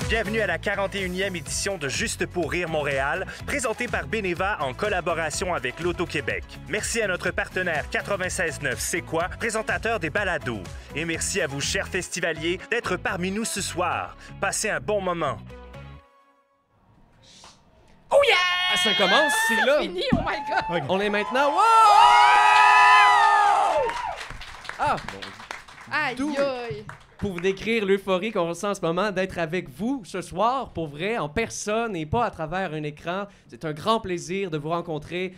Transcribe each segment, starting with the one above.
Bienvenue à la 41e édition de Juste pour rire Montréal, présentée par Beneva en collaboration avec l'Auto-Québec. Merci à notre partenaire 96.9 C'est quoi, présentateur des balados. Et merci à vous, chers festivaliers, d'être parmi nous ce soir. Passez un bon moment. Oh yeah! Ah, ça commence, c'est là. Fini, oh my god! Okay. On est maintenant. Wow! Ah, bon. Aïe aïe! Pour vous décrire l'euphorie qu'on ressent en ce moment d'être avec vous ce soir, pour vrai, en personne et pas à travers un écran. C'est un grand plaisir de vous rencontrer,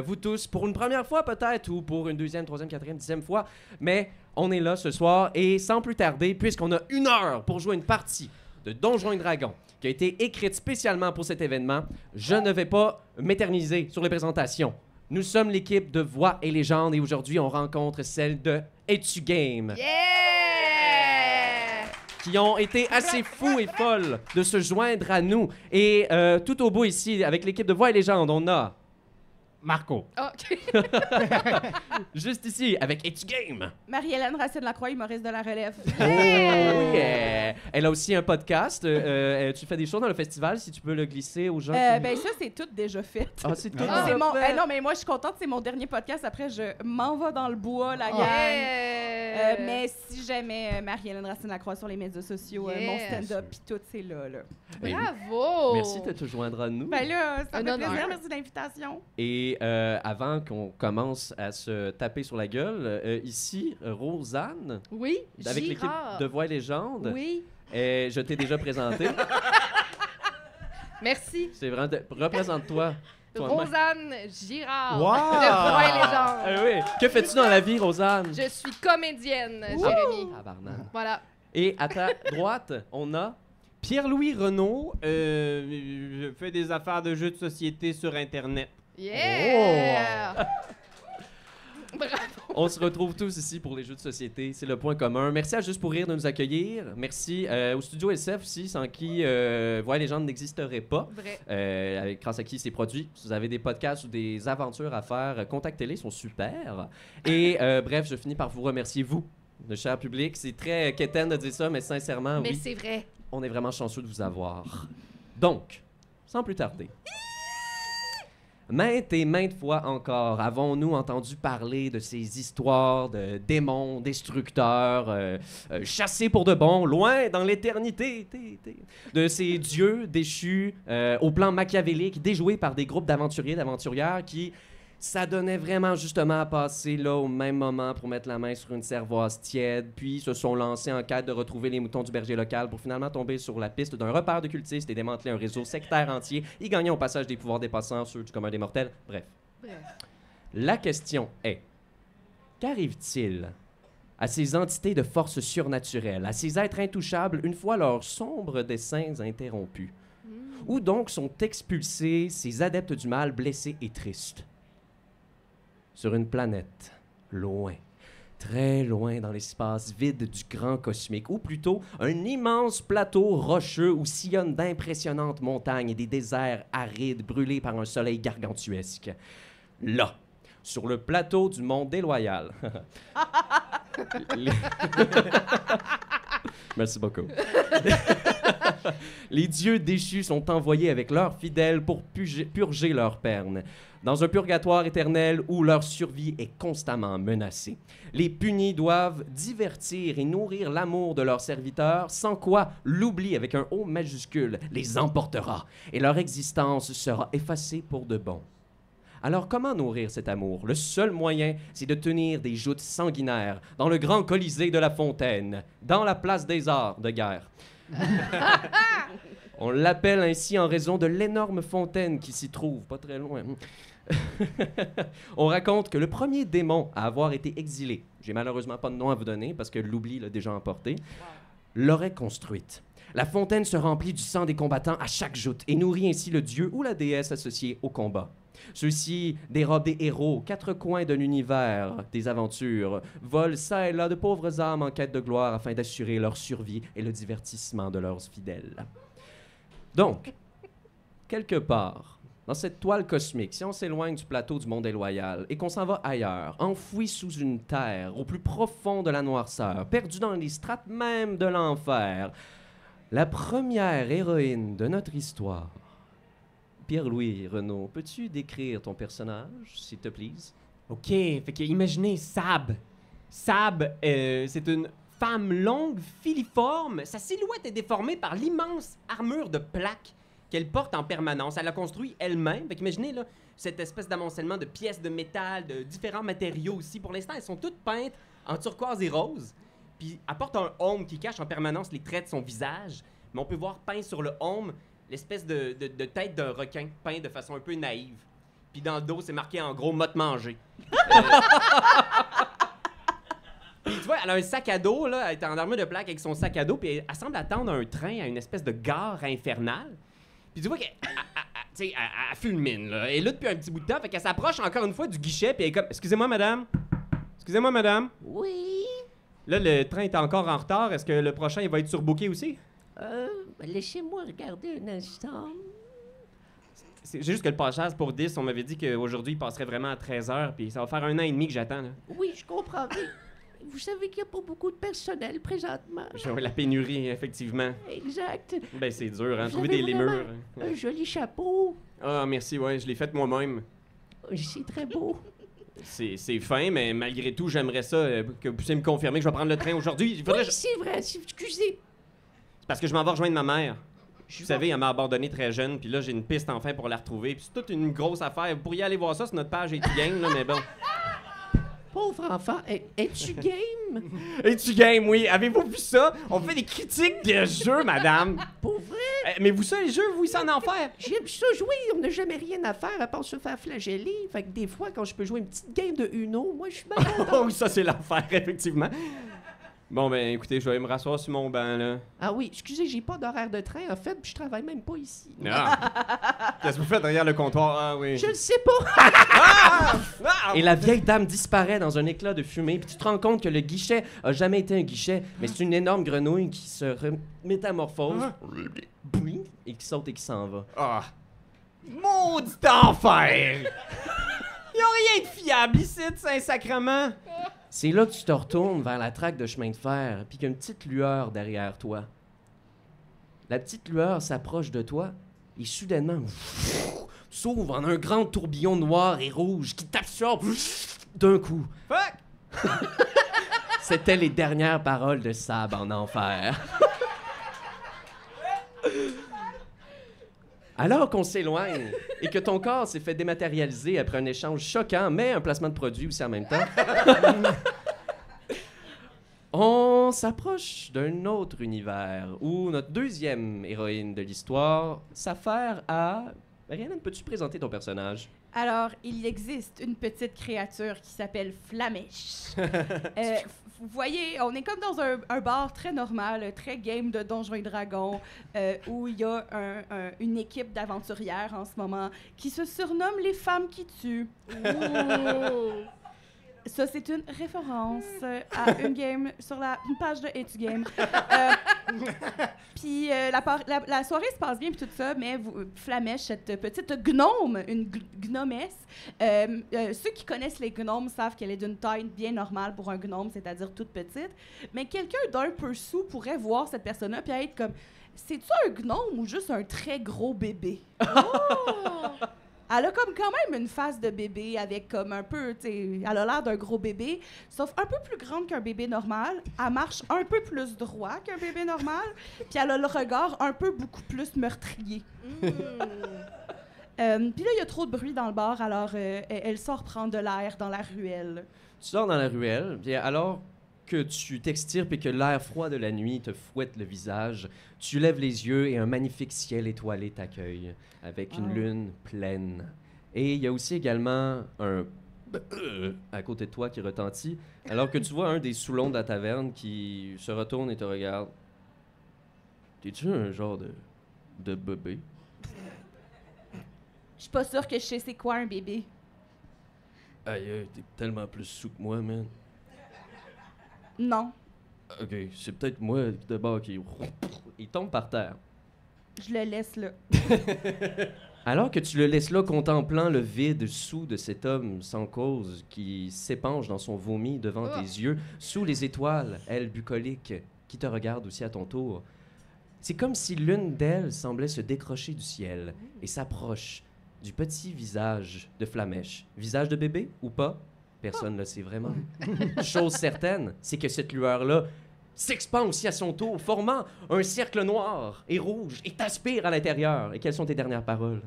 vous tous, pour une première fois peut-être, ou pour une deuxième, troisième, quatrième, 10e fois. Mais on est là ce soir et sans plus tarder, puisqu'on a 1 heure pour jouer une partie de Donjons et Dragons qui a été écrite spécialement pour cet événement, je ne vais pas m'éterniser sur les présentations. Nous sommes l'équipe de Voix et Légendes et aujourd'hui, on rencontre celle de Es-tu Game? Yeah! Qui ont été assez fous et folles de se joindre à nous. Et tout au bout ici, avec l'équipe de Voix et Légendes, on a... Marco. OK. Juste ici, avec Es-tu Game? Marie-Hélène Racine-Lacroix, humoriste de la relève. Oh yeah! Elle a aussi un podcast. Tu fais des choses dans le festival, si tu peux le glisser aux gens. Ben ça, c'est tout déjà fait. Ah, c'est tout. C'est mon... non, mais moi, je suis contente, c'est mon dernier podcast. Après, je m'en vais dans le bois, la gang. Mais si jamais Marie-Hélène Racine-Lacroix sur les médias sociaux, mon stand-up, puis tout, c'est là. Bravo! Merci de te joindre à nous. Ben là, ça Un me fait honneur. plaisir. Merci de l'invitation. Et avant qu'on commence à se taper sur la gueule, ici, Rosanne, Oui, avec l'équipe Girard. de Voix et Légendes, Oui, je t'ai déjà présenté. merci. C'est vraiment... Représente-toi. toi-même. Rosanne Girard Wow! de Voix et Légendes. Ah oui. Que fais-tu dans la vie, Rosanne? Je suis comédienne, Jérémy. Tabarnak. Voilà. Et à ta droite, on a... Pierre-Louis Renaud, je fais des affaires de jeux de société sur Internet. Yeah! Bravo. On se retrouve tous ici pour les jeux de société. C'est le point commun. Merci à Juste pour rire de nous accueillir. Merci au studio SF aussi, sans qui Voix et Légendes n'existerait pas. Vrai. Grâce à qui c'est produit. Si vous avez des podcasts ou des aventures à faire, contactez-les, ils sont super. Et bref, je finis par vous remercier, vous, le cher public. C'est très quétaine de dire ça, mais sincèrement, Mais oui, c'est vrai. on est vraiment chanceux de vous avoir. Donc, sans plus tarder, maintes et maintes fois encore avons-nous entendu parler de ces histoires de démons destructeurs, chassés pour de bon, loin dans l'éternité, de ces dieux déchus au plan machiavélique, déjoués par des groupes d'aventuriers, d'aventurières qui s'adonnaient vraiment justement à passer là au même moment pour mettre la main sur une cervoise tiède, puis se sont lancés en quête de retrouver les moutons du berger local pour finalement tomber sur la piste d'un repère de cultistes et démanteler un réseau sectaire entier, y gagnant au passage des pouvoirs dépassant ceux du commun des mortels. Bref. La question est, qu'arrive-t-il à ces entités de force surnaturelle, à ces êtres intouchables une fois leurs sombres desseins interrompus? Où donc sont expulsés ces adeptes du mal blessés et tristes? Sur une planète, loin, très loin dans l'espace vide du grand cosmique, ou plutôt un immense plateau rocheux où sillonnent d'impressionnantes montagnes et des déserts arides brûlés par un soleil gargantuesque. Là, sur le plateau du mont Déloyal. Merci beaucoup. Les dieux déchus sont envoyés avec leurs fidèles pour purger leurs peines, dans un purgatoire éternel où leur survie est constamment menacée. Les punis doivent divertir et nourrir l'amour de leurs serviteurs, sans quoi l'oubli avec un O majuscule les emportera et leur existence sera effacée pour de bon. Alors comment nourrir cet amour? Le seul moyen, c'est de tenir des joutes sanguinaires dans le grand colisée de la Fontaine, dans la place des Arts de guerre. On l'appelle ainsi en raison de l'énorme fontaine qui s'y trouve, pas très loin. On raconte que le premier démon à avoir été exilé, j'ai malheureusement pas de nom à vous donner parce que l'oubli l'a déjà emporté, l'aurait construite. La fontaine se remplit du sang des combattants à chaque joute et nourrit ainsi le dieu ou la déesse associée au combat. Ceux-ci dérobent des héros aux quatre coins de l'univers, des aventures, volent ça et là de pauvres âmes en quête de gloire afin d'assurer leur survie et le divertissement de leurs fidèles. Donc, quelque part, dans cette toile cosmique, si on s'éloigne du plateau du monde déloyal et qu'on s'en va ailleurs, enfoui sous une terre, au plus profond de la noirceur, perdu dans les strates même de l'enfer, La première héroïne de notre histoire. Pierre-Louis Renaud, peux-tu décrire ton personnage, s'il te plaît? OK, fait que imaginez Sab. Sab, c'est une femme longue, filiforme. Sa silhouette est déformée par l'immense armure de plaques qu'elle porte en permanence. Elle l'a construit elle-même. Fait qu'imaginez, là, cette espèce d'amoncellement de pièces de métal, de différents matériaux aussi. Pour l'instant, elles sont toutes peintes en turquoise et rose. Puis elle porte un aume qui cache en permanence les traits de son visage. Mais on peut voir peint sur le aume l'espèce de tête d'un requin, peint de façon un peu naïve. Puis dans le dos, c'est marqué en gros « motte manger ». Puis tu vois, elle a un sac à dos, là, elle est en armure de plaque avec son sac à dos, puis elle semble attendre un train à une espèce de gare infernale. Puis tu vois qu'elle elle fulmine, là. Elle est là depuis un petit bout de temps, fait qu'elle s'approche encore une fois du guichet, puis elle est comme « Excusez-moi, madame? Excusez-moi, madame? » Oui. Là, le train est encore en retard. Est-ce que le prochain, il va être surbooké aussi? Laissez-moi regarder un instant. C'est juste que le passage pour 10, on m'avait dit qu'aujourd'hui, il passerait vraiment à 13h, puis ça va faire 1 an et demi que j'attends, là. Oui, je comprends. Mais vous savez qu'il n'y a pas beaucoup de personnel présentement. La pénurie, effectivement. Exact. Ben, c'est dur, hein, Vous trouver avez des vraiment lémures. Un joli chapeau. Ah, merci, ouais, je l'ai fait moi-même. C'est très beau. C'est fin, mais malgré tout, j'aimerais ça que vous puissiez me confirmer que je vais prendre le train aujourd'hui. Il faudrait Oui, c'est vrai. Excusez. C'est parce que je m'en vais rejoindre ma mère. Vous savez, elle m'a abandonné très jeune, puis là, j'ai une piste enfin pour la retrouver. Puis c'est toute une grosse affaire. Vous pourriez aller voir ça sur notre page Es-tu game, là, mais bon. Pauvre enfant, es-tu game? Es-tu game, oui. Avez-vous vu ça? On fait des critiques de jeux, madame. Pour vrai? Mais vous, ça, les jeux, vous, ils s'en en faire. J'aime ça jouer. On n'a jamais rien à faire à part se faire flageller. Fait que des fois, quand je peux jouer une petite game de Uno, moi, je suis malade. Oh, ça, c'est l'enfer, effectivement. Bon, ben, écoutez, je vais aller me rasseoir sur mon banc, là. Ah oui, excusez, j'ai pas d'horaire de train, en fait, puis je travaille même pas ici. Ah! Qu'est-ce que vous faites derrière le comptoir? Ah, oui. Je le sais pas. Ah! Et la vieille dame disparaît dans un éclat de fumée, puis tu te rends compte que le guichet a jamais été un guichet, mais c'est une énorme grenouille qui se métamorphose et qui saute et qui s'en va. Ah! Maudit enfer! Y'a rien de fiable ici, Saint-Sacrement! C'est là que tu te retournes vers la traque de chemin de fer, puis qu'il y a une petite lueur derrière toi. La petite lueur s'approche de toi et soudainement s'ouvre en un grand tourbillon noir et rouge qui t'absorbe d'un coup. Fuck! C'était les dernières paroles de Sab en enfer. Alors qu'on s'éloigne et que ton corps s'est fait dématérialiser après un échange choquant, mais un placement de produit aussi en même temps, on s'approche d'un autre univers où notre deuxième héroïne de l'histoire s'affaire à... Marianne, peux-tu présenter ton personnage? Alors, il existe une petite créature qui s'appelle Flamèche. Vous voyez, on est comme dans un bar très normal, très game de Donjons et Dragons, où il y a une équipe d'aventurières en ce moment qui se surnomme les femmes qui tuent. Ça, c'est une référence à une game sur une page de Es-tu game. Puis la soirée se passe bien puis tout ça, mais Flamèche, cette petite gnome, une gnomesse, ceux qui connaissent les gnomes savent qu'elle est d'une taille bien normale pour un gnome, c'est-à-dire toute petite. Mais quelqu'un d'un peu sous pourrait voir cette personne-là puis être comme, c'est-tu un gnome ou juste un très gros bébé? Elle a comme quand même une face de bébé avec comme un peu, tu sais, elle a l'air d'un gros bébé, sauf un peu plus grande qu'un bébé normal. Elle marche un peu plus droit qu'un bébé normal, puis elle a le regard un peu beaucoup plus meurtrier. Puis là, il y a trop de bruit dans le bar, alors elle sort prendre de l'air dans la ruelle. Tu sors dans la ruelle, puis alors que tu t'extirpes et que l'air froid de la nuit te fouette le visage, tu lèves les yeux et un magnifique ciel étoilé t'accueille, avec une lune pleine. Et il y a aussi également un à côté de toi qui retentit, alors que tu vois un des sous-longs de la taverne qui se retourne et te regarde. T'es-tu un genre de bébé? Je suis pas sûre que je sais c'est quoi un bébé. Aïe, t'es tellement plus sous que moi, man. Non, Ok, c'est peut-être moi d'abord qui... Il tombe par terre. je le laisse là. Alors que tu le laisses là contemplant le vide sous de cet homme sans cause qui s'épanche dans son vomi devant tes yeux, sous les étoiles, elles bucoliques, qui te regardent aussi à ton tour, C'est comme si l'une d'elles semblait se décrocher du ciel et s'approche du petit visage de Flamèche. Visage de bébé ou pas? Personne ne le sait vraiment. Chose certaine, c'est que cette lueur-là s'expand aussi à son tour, formant un cercle noir et rouge et t'aspire à l'intérieur. Et quelles sont tes dernières paroles?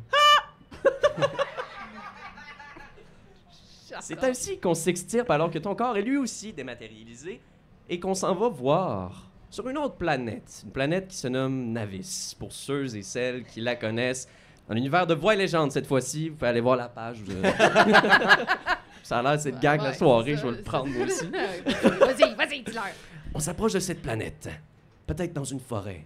C'est ainsi qu'on s'extirpe alors que ton corps est lui aussi dématérialisé et qu'on s'en va voir sur une autre planète. Une planète qui se nomme Navis, pour ceux et celles qui la connaissent. Dans l'univers de Voix et Légende, cette fois-ci, vous pouvez aller voir la page. Ça a l'air, c'est le gag de la soirée, je vais le prendre moi aussi. Vas-y, dis-leur. On s'approche de cette planète, peut-être dans une forêt.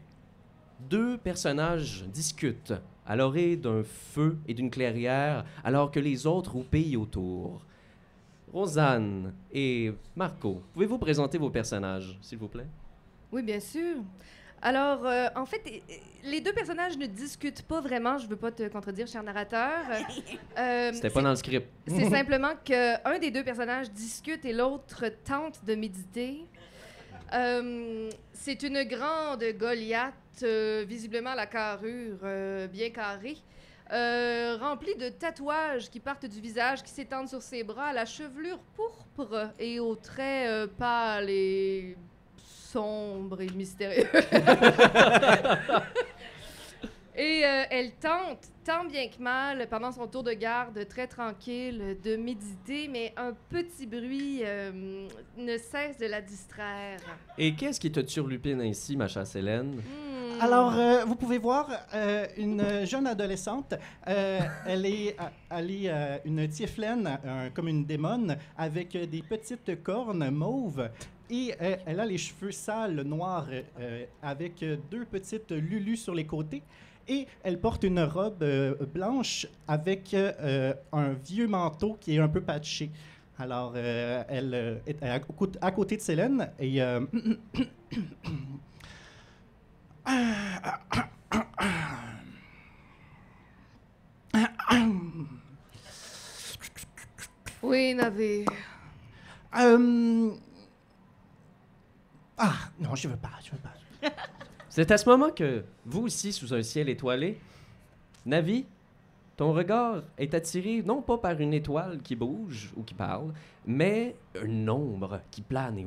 Deux personnages discutent à l'orée d'un feu et d'une clairière, alors que les autres roupillent autour. Rosanne et Marco, pouvez-vous présenter vos personnages, s'il vous plaît? Oui, bien sûr. Alors, en fait, les deux personnages ne discutent pas vraiment. Je veux pas te contredire, cher narrateur. C'était pas dans le script. C'est simplement qu'un des deux personnages discute et l'autre tente de méditer. C'est une grande Goliath, visiblement à la carrure bien carrée, remplie de tatouages qui partent du visage, qui s'étendent sur ses bras, à la chevelure pourpre et aux traits pâles et sombres et mystérieux. Et elle tente, tant bien que mal, pendant son tour de garde, très tranquille, de méditer, mais un petit bruit ne cesse de la distraire. Et qu'est-ce qui te turlupine ainsi, ma chère Hélène? Alors, vous pouvez voir une jeune adolescente. Elle est une tieflaine, comme une démone, avec des petites cornes mauves. Et elle a les cheveux sales, noirs, avec deux petites lulus sur les côtés. Et elle porte une robe blanche avec un vieux manteau qui est un peu patché. Alors, elle est à côté de Célène et... Oui, Navi. Non, je veux pas. C'est à ce moment que, vous aussi, sous un ciel étoilé, Navi, ton regard est attiré non pas par une étoile qui bouge ou qui parle, mais une ombre qui plane et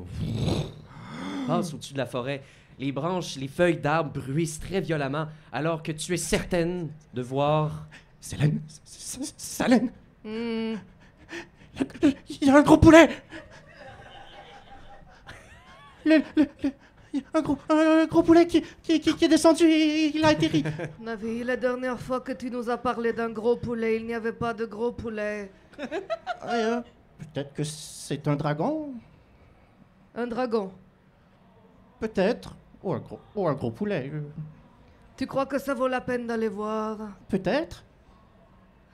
passe au-dessus de la forêt. Les branches, les feuilles d'arbres bruissent très violemment, alors que tu es certaine de voir... Célène! Hmm. Il y a un gros poulet! Il y a un gros poulet qui est descendu et il a atterri. Navi, la dernière fois que tu nous as parlé d'un gros poulet, il n'y avait pas de gros poulet. Peut-être que c'est un dragon? Un dragon. Peut-être. Ou un gros poulet. Tu crois que ça vaut la peine d'aller voir? Peut-être.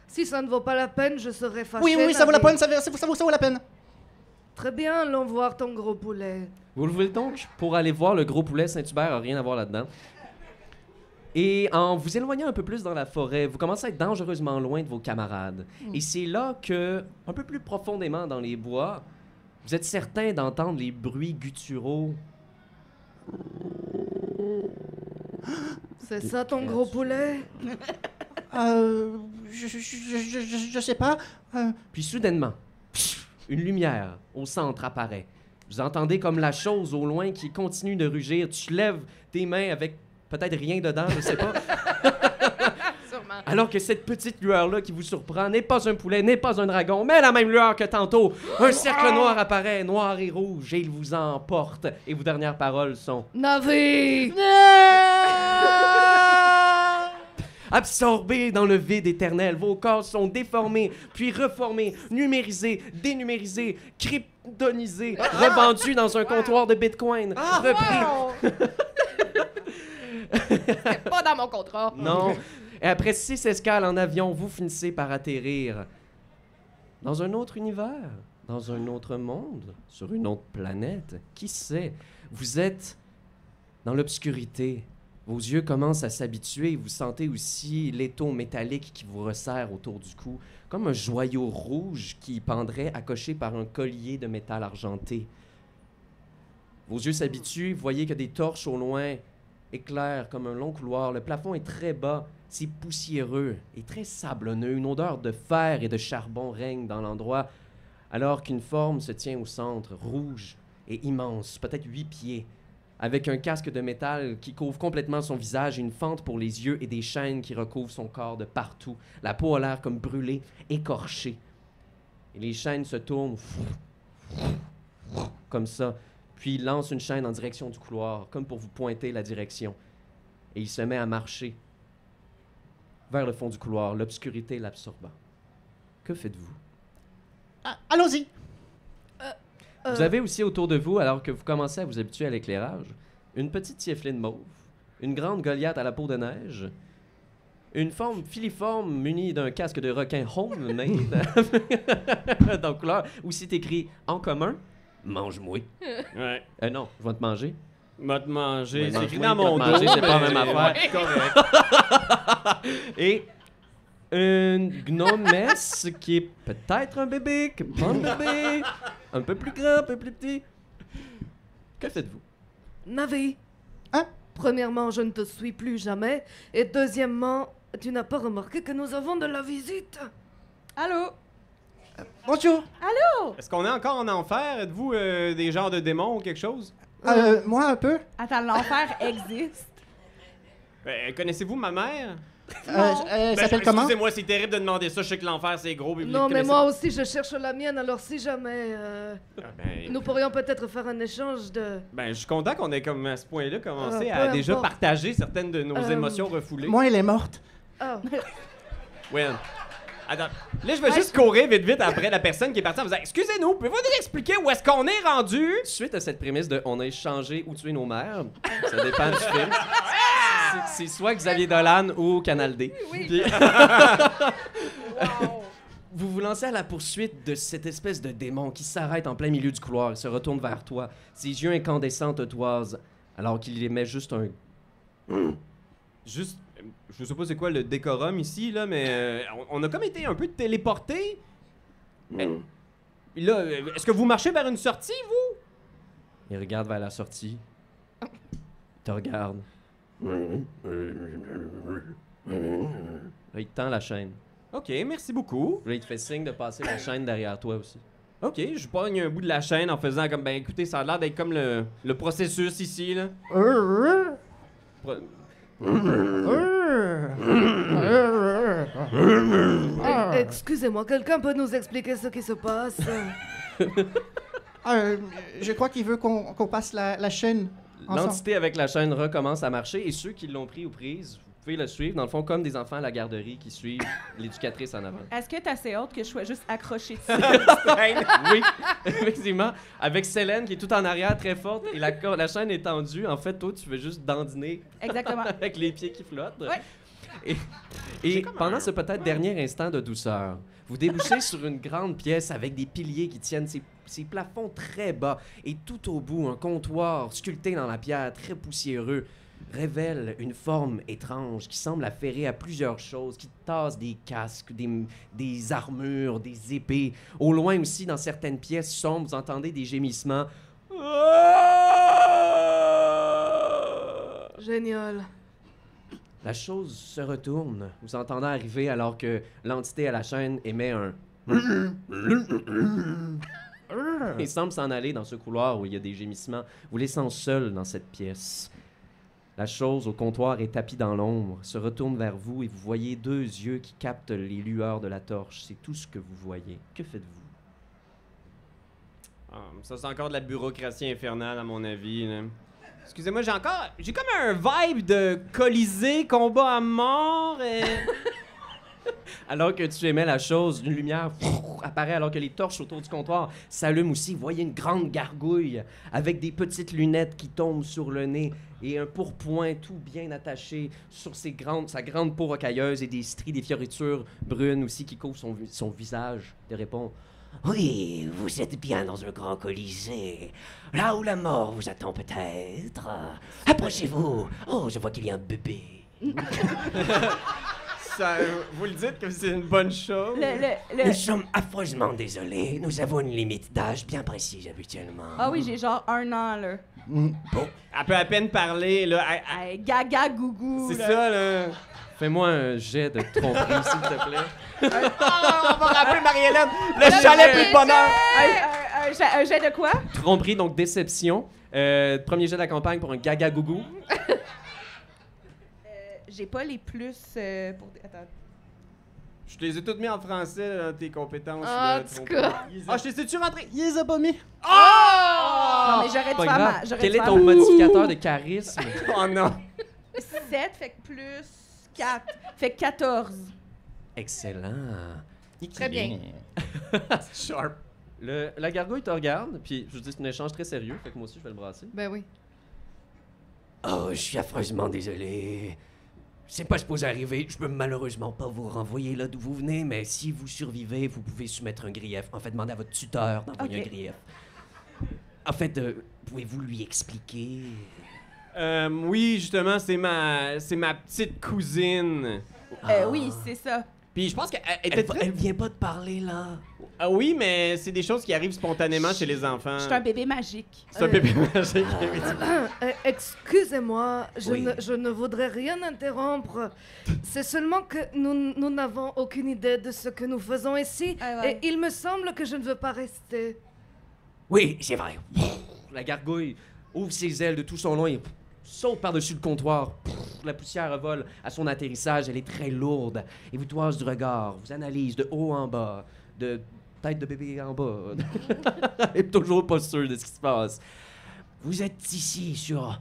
Si ça ne vaut pas la peine, je serai fâchée. Oui, ça vaut la Navi. peine, ça vaut la peine. Très bien, allons voir ton gros poulet. Vous le voulez donc pour aller voir le gros poulet Saint-Hubert, a rien à voir là-dedans. Et en vous éloignant un peu plus dans la forêt, vous commencez à être dangereusement loin de vos camarades. Et c'est là que, un peu plus profondément dans les bois, vous êtes certain d'entendre les bruits gutturaux. C'est ça ton gros poulet? Je sais pas. Puis soudainement, une lumière au centre apparaît. Vous entendez comme la chose au loin qui continue de rugir. Tu lèves tes mains avec peut-être rien dedans, je sais pas. Sûrement. Alors que cette petite lueur-là qui vous surprend n'est pas un poulet, n'est pas un dragon, mais la même lueur que tantôt. Un cercle noir apparaît, noir et rouge, et il vous emporte. Et vos dernières paroles sont... Navi! Absorbés dans le vide éternel, vos corps sont déformés, puis reformés, numérisés, dénumérisés, kryptonisés, revendus dans un comptoir de Bitcoin, repris... C'est pas dans mon contrat. Non. Et après 6 escales en avion, vous finissez par atterrir dans un autre univers, dans un autre monde, sur une autre planète. Qui sait? Vous êtes dans l'obscurité. Vos yeux commencent à s'habituer. Vous sentez aussi l'étau métallique qui vous resserre autour du cou, comme un joyau rouge qui pendrait accroché par un collier de métal argenté. Vos yeux s'habituent. Vous voyez que des torches au loin éclaire comme un long couloir. Le plafond est très bas, c'est poussiéreux et très sablonneux. Une odeur de fer et de charbon règne dans l'endroit, alors qu'une forme se tient au centre, rouge et immense, peut-être 8 pieds, avec un casque de métal qui couvre complètement son visage et une fente pour les yeux et des chaînes qui recouvrent son corps de partout. La peau a l'air comme brûlée, écorchée. Et les chaînes se tournent comme ça, puis il lance une chaîne en direction du couloir, comme pour vous pointer la direction. Et il se met à marcher vers le fond du couloir, l'obscurité l'absorbant. Que faites-vous? Allons-y. Vous avez aussi autour de vous, alors que vous commencez à vous habituer à l'éclairage, une petite tiefline mauve, une grande Goliath à la peau de neige, une forme filiforme munie d'un casque de requin homemade, dans couleur, où c'est écrit « En commun, mange-moi Ouais. ». Non, je vais te manger. Va te manger. Oui, C'est écrit mange-moi, dans mon va dos. te manger, c'est pas la mais- même affaire. Ouais, correct. Et une gnomesse qui est peut-être un bébé, qui est pas un bébé, un peu plus grand, un peu plus petit. Que faites-vous? Navi. Hein? Premièrement, je ne te suis plus jamais. Et deuxièmement, tu n'as pas remarqué que nous avons de la visite? Allô? Bonjour. Est-ce qu'on est encore en enfer? Êtes-vous des genres de démons ou quelque chose? Moi, un peu. Attends, l'enfer existe. Connaissez-vous ma mère? Elle s'appelle comment? Excusez-moi, c'est terrible de demander ça. Je sais que l'enfer, c'est gros. Non, mais moi aussi, je cherche la mienne. Alors, si jamais, Ben, nous pourrions peut-être faire un échange de... je suis content qu'on ait comme à ce point-là commencé peu à déjà importe. partager certaines de nos émotions refoulées. Moi, elle est morte. Oh. Ouais. Attends. Là, je vais juste courir vite après la personne qui est partie en faisant « Excusez-nous, pouvez-vous nous expliquer où est-ce qu'on est rendu? » Suite à cette prémisse de « on a échangé ou tué nos mères », ça dépend du film. C'est soit Xavier Dolan ou Canal D. Puis- Vous vous lancez à la poursuite de cette espèce de démon qui s'arrête en plein milieu du couloir et se retourne vers toi, ses yeux incandescents te toisent, alors qu'il émet juste un... Juste, je sais pas c'est quoi le décorum ici, là, mais on a comme été un peu téléportés. Là, est-ce que vous marchez vers une sortie, vous? Il regarde vers la sortie. Te regarde. Là, il te tend la chaîne. OK, merci beaucoup. Là, il te fait signe de passer la chaîne derrière toi aussi. OK, je pogne un bout de la chaîne en faisant comme, ben écoutez, ça a l'air d'être comme le processus ici, là. Pro- Excusez-moi, quelqu'un peut nous expliquer ce qui se passe? Je crois qu'il veut qu'on passe la chaîne ensemble. L'entité avec la chaîne recommence à marcher et ceux qui l'ont pris ou prise, vous pouvez le suivre. Dans le fond, comme des enfants à la garderie qui suivent l'éducatrice en avant. Est-ce que t'es assez haute que je sois juste accrochée dessus? Oui, effectivement. Avec Célène qui est tout en arrière, très forte, et la chaîne est tendue. En fait, toi, tu veux juste dandiner Exactement. avec les pieds qui flottent. Ouais. Et pendant ce peut-être dernier instant de douceur, vous débouchez sur une grande pièce avec des piliers qui tiennent ces plafonds très bas. Et tout au bout, un comptoir sculpté dans la pierre, très poussiéreux, révèle une forme étrange qui semble affairer à plusieurs choses, qui tasse des casques, des armures, des épées. Au loin aussi, dans certaines pièces sombres, vous entendez des gémissements. Génial. La chose se retourne, vous entendez arriver alors que l'entité à la chaîne émet un... Il semble s'en aller dans ce couloir où il y a des gémissements, vous laissant seul dans cette pièce. La chose au comptoir est tapie dans l'ombre, se retourne vers vous et vous voyez deux yeux qui captent les lueurs de la torche. C'est tout ce que vous voyez. Que faites-vous? Ah, ça, c'est encore de la bureaucratie infernale, à mon avis, là. Excusez-moi, j'ai comme un vibe de Colisée, combat à mort, et... Alors que tu émets la chose, une lumière apparaît alors que les torches autour du comptoir s'allument aussi. Vous voyez une grande gargouille avec des petites lunettes qui tombent sur le nez et un pourpoint tout bien attaché sur sa grande peau rocailleuse et des stries, des fioritures brunes aussi qui couvrent son visage. Il répond « Oui, vous êtes bien dans un grand colisée, là où la mort vous attend peut-être. Approchez-vous. Oh, je vois qu'il y a un bébé. » Ça, vous le dites que c'est une bonne chose? Nous sommes affreusement désolés. Nous avons une limite d'âge bien précise habituellement. Ah oui, j'ai genre 1 an, là. Elle peut à peine parler, là. Hey, gaga gougou. C'est là. ça, là. Fais-moi un jet de tromperie, s'il te plaît. On va rappeler Marie-Hélène. Le chalet plus de bonheur. Un jet de quoi? Tromperie, donc déception. Premier jet de la campagne pour un gaga gougou. J'ai pas les plus pour... Attends. Je te les ai toutes mis en français, là, dans tes compétences. Ah, là, en tout ton- cas. Ah, je t'ai sais-tu rentré? Il les a pas mis. Non, mais j'aurais dû Pas faire grave. ma... j'aurais Quel dû est faire ton modificateur de charisme? Oh non. 7, fait que plus 4, fait que 14. Excellent. Très bien. Sharp. La gargouille te regarde, puis je vous dis, c'est un échange très sérieux, fait que moi aussi, je vais le brasser. Ben oui. Oh, je suis affreusement désolé. C'est pas supposé arriver. Je peux malheureusement pas vous renvoyer là d'où vous venez, mais si vous survivez, vous pouvez soumettre un grief. En fait, demandez à votre tuteur d'envoyer Ok. un grief. En fait, pouvez-vous lui expliquer? Oui, justement, c'est ma petite cousine. Oui, c'est ça. Puis je pense qu'elle Elle, était très... elle vient pas de parler, là. Ah oui, mais c'est des choses qui arrivent spontanément chez les enfants. Je suis un bébé magique. C'est un bébé magique. Excusez-moi, Oui. je ne voudrais rien interrompre. C'est seulement que nous n'avons aucune idée de ce que nous faisons ici. Ah ouais. Et il me semble que je ne veux pas rester. Oui, c'est vrai. La gargouille ouvre ses ailes de tout son long et saute par-dessus le comptoir. La poussière vole à son atterrissage. Elle est très lourde et vous toise du regard, vous analyse de haut en bas, de tête de bébé en bas. Elle est toujours pas sûre de ce qui se passe. Vous êtes ici sur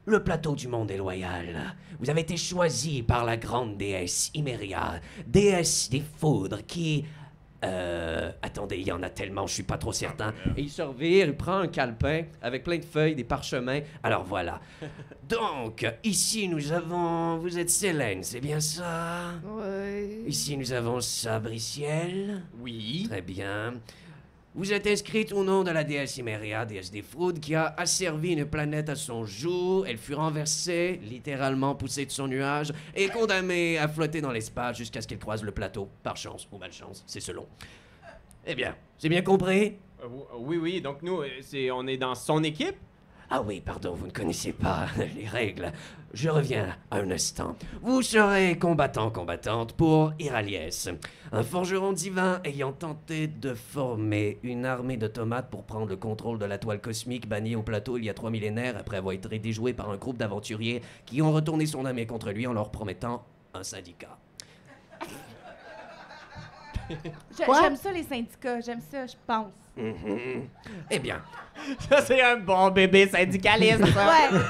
le plateau du monde déloyal. Vous avez été choisi par la grande déesse Imeria, déesse des foudres qui... Attendez, il y en a tellement, je suis pas trop certain. Et il se revire, il prend un calepin avec plein de feuilles, des parchemins. Alors voilà. Donc, ici nous avons... Vous êtes Célène, c'est bien ça? Oui. Ici nous avons Sabriciel. Oui. Très bien. Vous êtes inscrite au nom de la déesse Imeria, déesse des fraudes, qui a asservi une planète à son joug. Elle fut renversée, littéralement poussée de son nuage, et condamnée à flotter dans l'espace jusqu'à ce qu'elle croise le plateau. Par chance ou malchance, c'est selon. Eh bien, j'ai bien compris? Oui, donc nous, on est dans son équipe. Ah oui, pardon, vous ne connaissez pas les règles. Je reviens un instant. Vous serez combattant-combattante pour Iraliès, un forgeron divin ayant tenté de former une armée de tomates pour prendre le contrôle de la toile cosmique bannie au plateau il y a 3 millénaires après avoir été déjoué par un groupe d'aventuriers qui ont retourné son armée contre lui en leur promettant un syndicat. Quoi? J'aime ça, les syndicats. J'aime ça, je pense. Eh bien, Ça, c'est un bon bébé syndicaliste. Ouais.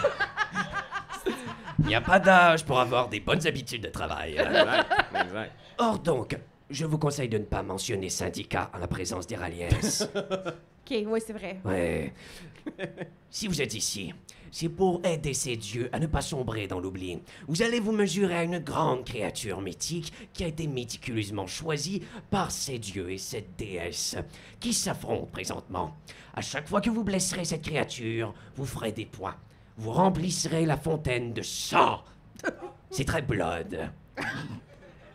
il n'y a pas d'âge pour avoir des bonnes habitudes de travail. Exact. Or donc, je vous conseille de ne pas mentionner syndicat en la présence d'Iraliès. OK, oui, c'est vrai. Ouais. Si vous êtes ici, c'est pour aider ces dieux à ne pas sombrer dans l'oubli. Vous allez vous mesurer à une grande créature mythique qui a été méticuleusement choisie par ces dieux et cette déesse qui s'affrontent présentement. À chaque fois que vous blesserez cette créature, vous ferez des points. Vous remplissez la fontaine de sang. C'est très blood.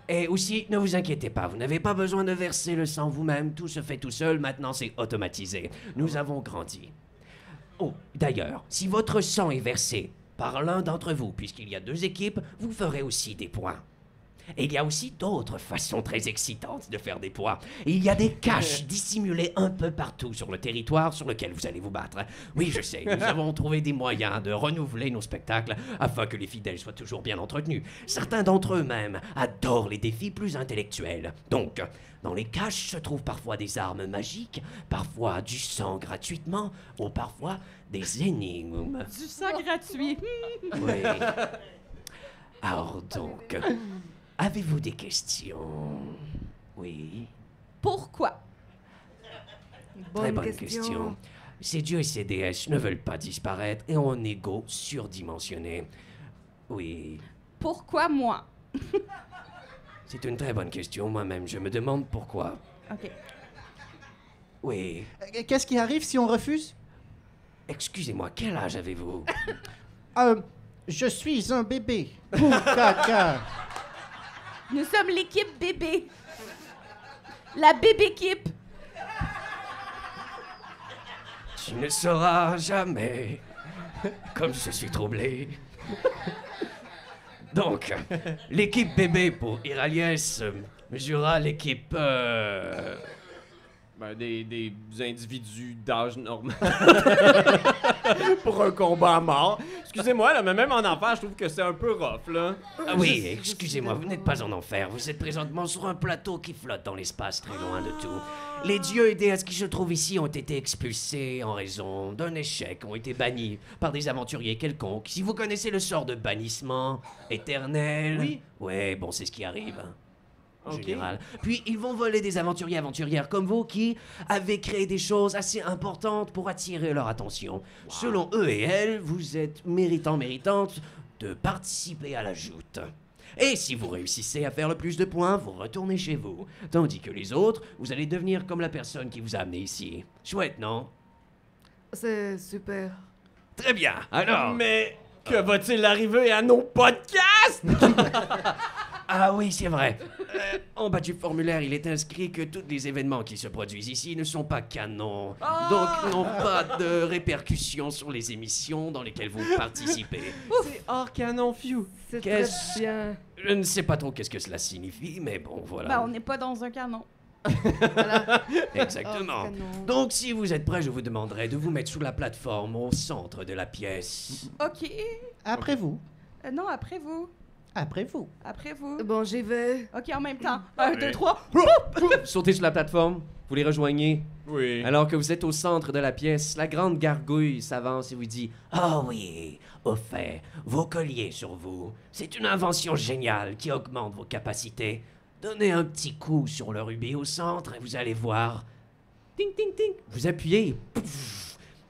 Et aussi, ne vous inquiétez pas, vous n'avez pas besoin de verser le sang vous-même, tout se fait tout seul, maintenant c'est automatisé. Nous avons grandi. Oh, d'ailleurs, si votre sang est versé par l'un d'entre vous, puisqu'il y a 2 équipes, vous ferez aussi des points. Et il y a aussi d'autres façons très excitantes de faire des points. Il y a des caches dissimulées un peu partout sur le territoire sur lequel vous allez vous battre. Oui, je sais, nous avons trouvé des moyens de renouveler nos spectacles afin que les fidèles soient toujours bien entretenus. Certains d'entre eux même adorent les défis plus intellectuels. Donc, dans les caches se trouvent parfois des armes magiques, parfois du sang gratuitement, ou parfois des énigmes. Du sang gratuit. Oui. Alors donc, avez-vous des questions? Oui. Pourquoi? Très bonne question. Ces dieux et ces déesses ne veulent pas disparaître et ont un ego surdimensionné. Oui. Pourquoi moi? C'est une très bonne question. Moi-même, je me demande pourquoi. OK. Oui. Qu'est-ce qui arrive si on refuse? Excusez-moi, quel âge avez-vous? Je suis un bébé. Pou, caca. Nous sommes l'équipe bébé. La bébé-équipe. Tu ne sauras jamais Comme je suis troublé. Donc, l'équipe bébé pour Iraliès mesurera l'équipe... Des individus d'âge normal. Pour un combat à mort. Excusez-moi, là, mais même en enfer, je trouve que c'est un peu rough, là. Ah oui, excusez-moi, vous n'êtes pas en enfer. Vous êtes présentement sur un plateau qui flotte dans l'espace très loin de tout. Les dieux et déesses qui se trouvent ici ont été expulsés en raison d'un échec, ont été bannis par des aventuriers quelconques. Si vous connaissez le sort de bannissement éternel... Oui. Ouais, bon, c'est ce qui arrive. En Ok. général. Puis ils vont voler des aventuriers aventurières comme vous qui avaient créé des choses assez importantes pour attirer leur attention. Selon eux et elles, vous êtes méritantes de participer à la joute. Et si vous réussissez à faire le plus de points, vous retournez chez vous. Tandis que les autres, vous allez devenir comme la personne qui vous a amené ici. Chouette, non? C'est super. Très bien. Alors... Mais que va-t-il arriver à nos podcasts? Ah oui, c'est vrai. En bas du formulaire, il est inscrit que tous les événements qui se produisent ici ne sont pas canons, donc n'ont pas de répercussions sur les émissions dans lesquelles vous participez. C'est hors canon, few. C'est Qu'est-ce- très bien. Je ne sais pas trop qu'est-ce que cela signifie, mais bon, voilà. Ben, on n'est pas dans un canon. Voilà. Exactement. Oh, canon. Donc, si vous êtes prêts, je vous demanderai de vous mettre sous la plateforme au centre de la pièce. OK. Après vous. Non, après vous. Après vous. Après vous. Bon, j'y vais. OK, en même temps. 1, 2, 3. Sautez sur la plateforme, vous les rejoignez. Oui. Alors que vous êtes au centre de la pièce, la grande gargouille s'avance et vous dit Ah oui, au fait, vos colliers sur vous, c'est une invention géniale qui augmente vos capacités. Donnez un petit coup sur le rubis au centre et vous allez voir. ting ting ting. Vous appuyez. Pouf.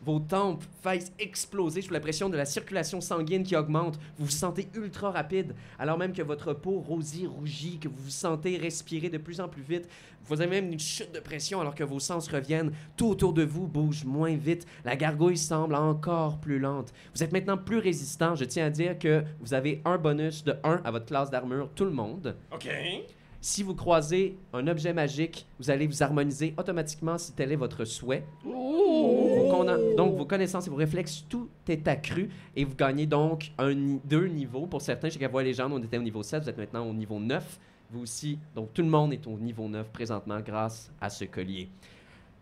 Vos tempes faillent exploser sous la pression de la circulation sanguine qui augmente. Vous vous sentez ultra rapide, alors même que votre peau rosit, rougit, que vous vous sentez respirer de plus en plus vite. Vous avez même une chute de pression alors que vos sens reviennent. Tout autour de vous bouge moins vite. La gargouille semble encore plus lente. Vous êtes maintenant plus résistant. Je tiens à dire que vous avez un bonus de 1 à votre classe d'armure, tout le monde. OK. Si vous croisez un objet magique, vous allez vous harmoniser automatiquement si tel est votre souhait. Donc, vos connaissances et vos réflexes, tout est accru et vous gagnez donc 2 niveaux. Pour certains, chez Gavois Légende, on était au niveau 7, vous êtes maintenant au niveau 9. Vous aussi, donc tout le monde est au niveau 9 présentement grâce à ce collier.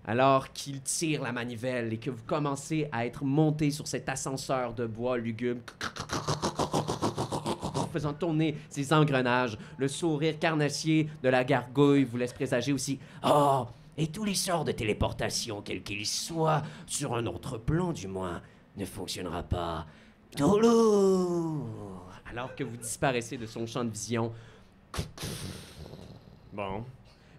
Alors qu'il tire la manivelle et que vous commencez à être monté sur cet ascenseur de bois lugubre, faisant tourner ses engrenages, le sourire carnassier de la gargouille vous laisse présager aussi « Oh, et tous les sorts de téléportation, quels qu'ils soient, sur un autre plan du moins, ne fonctionnera pas. Toulouse !» Alors que vous disparaissez de son champ de vision, Bon.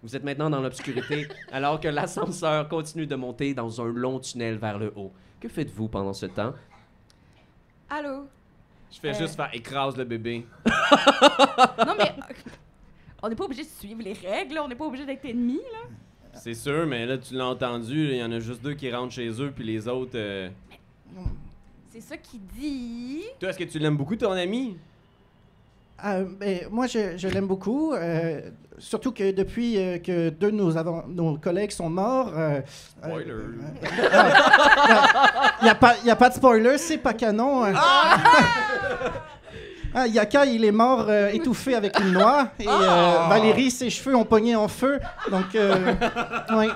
vous êtes maintenant dans l'obscurité, alors que l'ascenseur continue de monter dans un long tunnel vers le haut. Que faites-vous pendant ce temps? Allô? Je fais juste faire écrase le bébé. Non, mais on n'est pas obligé de suivre les règles, là. On n'est pas obligé d'être ennemis, là. C'est sûr, mais là, tu l'as entendu, il y en a juste 2 qui rentrent chez eux, puis les autres... C'est ça qu'il dit. Toi, est-ce que tu l'aimes beaucoup, ton ami? Ben, moi, je l'aime beaucoup. Surtout que depuis que 2 de nos collègues sont morts. Spoiler. Il n'y a pas de spoiler, c'est pas canon. Yaka, il est mort étouffé avec une noix. Et Valérie, ses cheveux ont pogné en feu. Donc, ouais.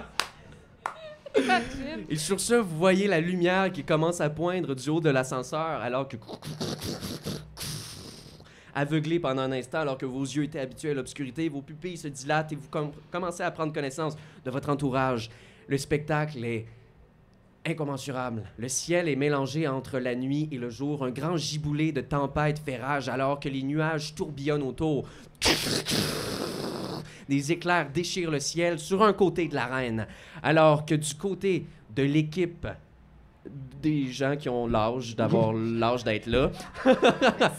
Et sur ce, vous voyez la lumière qui commence à poindre du haut de l'ascenseur, alors que... Aveuglé pendant un instant, alors que vos yeux étaient habitués à l'obscurité, vos pupilles se dilatent et vous commencez à prendre connaissance de votre entourage. Le spectacle est incommensurable. Le ciel est mélangé entre la nuit et le jour, un grand giboulé de tempête fait rage alors que les nuages tourbillonnent autour. Des éclairs déchirent le ciel sur un côté de l'arène, alors que du côté de l'équipe des gens qui ont l'âge d'avoir l'âge d'être là,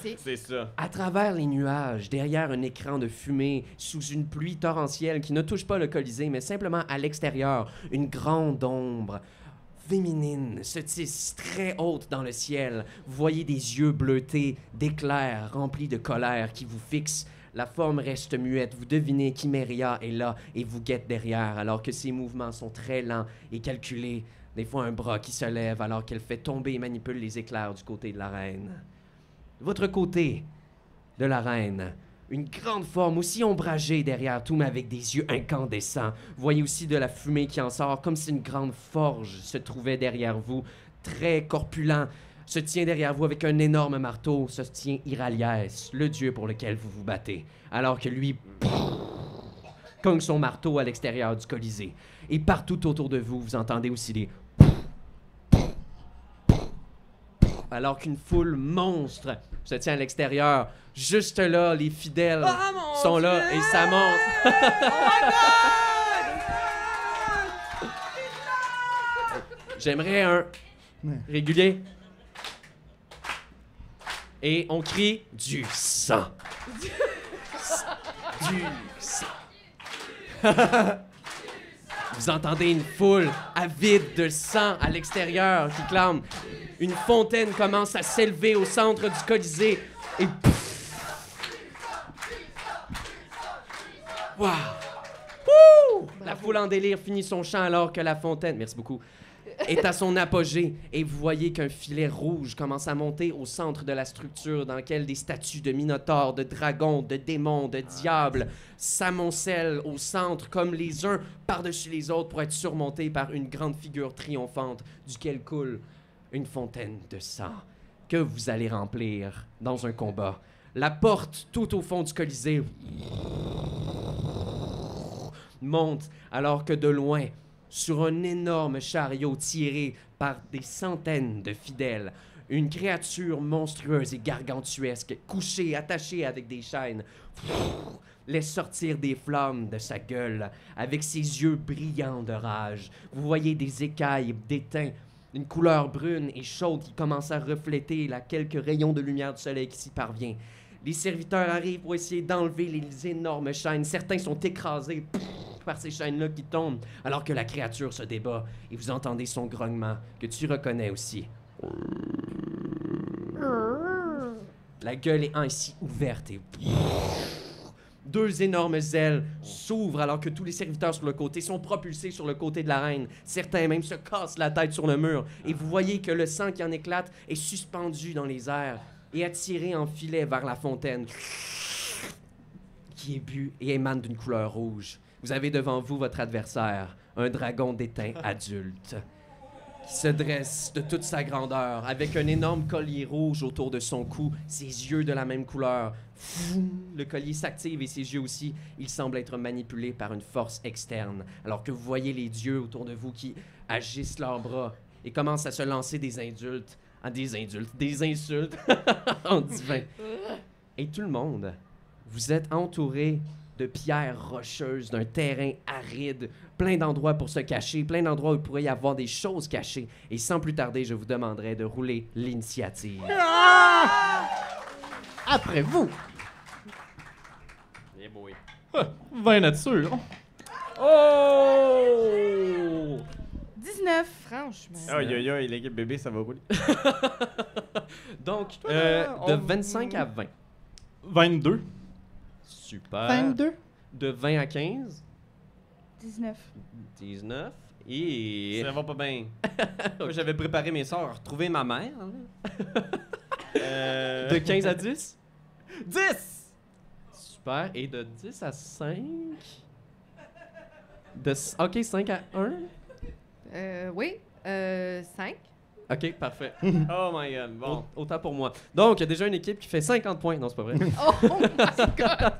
C'est ça. à travers les nuages, derrière un écran de fumée, sous une pluie torrentielle qui ne touche pas le Colisée, mais simplement à l'extérieur, une grande ombre féminine se tisse très haute dans le ciel. Vous voyez des yeux bleutés d'éclairs remplis de colère qui vous fixent. La forme reste muette. Vous devinez qu'Imeria est là et vous guette derrière, alors que ses mouvements sont très lents et calculés. Des fois, un bras qui se lève alors qu'elle fait tomber et manipule les éclairs du côté de la reine. De votre côté de la reine, une grande forme aussi ombragée derrière tout, mais avec des yeux incandescents. Vous voyez aussi de la fumée qui en sort, comme si une grande forge se trouvait derrière vous, très corpulent. Se tient derrière vous avec un énorme marteau, se tient Iraliès, le dieu pour lequel vous vous battez, alors que lui cogne son marteau à l'extérieur du Colisée. Et partout autour de vous, vous entendez aussi des alors qu'une foule monstre se tient à l'extérieur. Juste là, les fidèles sont là et ça monte. J'aimerais un régulier. Et on crie du sang. Du sang. Vous entendez une foule avide de sang à l'extérieur qui clame. Une fontaine commence à s'élever au centre du Colisée et wow! Wouh! La foule en délire finit son chant alors que la fontaine, merci beaucoup, est à son apogée et vous voyez qu'un filet rouge commence à monter au centre de la structure dans lequel des statues de minotaures, de dragons, de démons, de diables s'amoncellent au centre comme les uns par-dessus les autres pour être surmontés par une grande figure triomphante duquel coule une fontaine de sang que vous allez remplir dans un combat. La porte tout au fond du Colisée monte alors que de loin, sur un énorme chariot tiré par des centaines de fidèles, une créature monstrueuse et gargantuesque, couchée, attachée avec des chaînes, laisse sortir des flammes de sa gueule avec ses yeux brillants de rage. Vous voyez des écailles d'étain, une couleur brune et chaude qui commence à refléter quelques rayons de lumière du soleil qui s'y parvient. Les serviteurs arrivent pour essayer d'enlever les énormes chaînes. Certains sont écrasés par ces chaînes-là qui tombent, alors que la créature se débat et vous entendez son grognement, que tu reconnais aussi. La gueule est ainsi ouverte et... Deux énormes ailes s'ouvrent alors que tous les serviteurs sur le côté sont propulsés sur le côté de la reine. Certains même se cassent la tête sur le mur. Et vous voyez que le sang qui en éclate est suspendu dans les airs et attiré en filet vers la fontaine qui est bu et émane d'une couleur rouge. Vous avez devant vous votre adversaire, un dragon d'étain adulte, qui se dresse de toute sa grandeur, avec un énorme collier rouge autour de son cou, ses yeux de la même couleur. Le collier s'active et ses yeux aussi. Il semble être manipulé par une force externe, alors que vous voyez les dieux autour de vous qui agissent leurs bras et commencent à se lancer des insultes en divin. Et tout le monde, vous êtes entouré de pierres rocheuses, d'un terrain aride, plein d'endroits pour se cacher, plein d'endroits où il pourrait y avoir des choses cachées. Et sans plus tarder, je vous demanderai de rouler l'initiative. Après vous. Eh boy. 20 nature. Oh! 19. Franchement. Aïe, aïe, aïe, l'équipe bébé, ça va rouler. Donc, de 25 à 20. 22. Super. 22. De 20 à 15. 19. 19. Et... Ça va pas bien. Moi, j'avais préparé mes sorts à retrouver ma mère. De 15 à 10. 10! Super. Et de 10 à 5. OK, 5 à 1. Oui. 5. OK, parfait. Oh my god, bon. Autant pour moi. Donc, il y a déjà une équipe qui fait 50 points. Non, c'est pas vrai. Oh my God!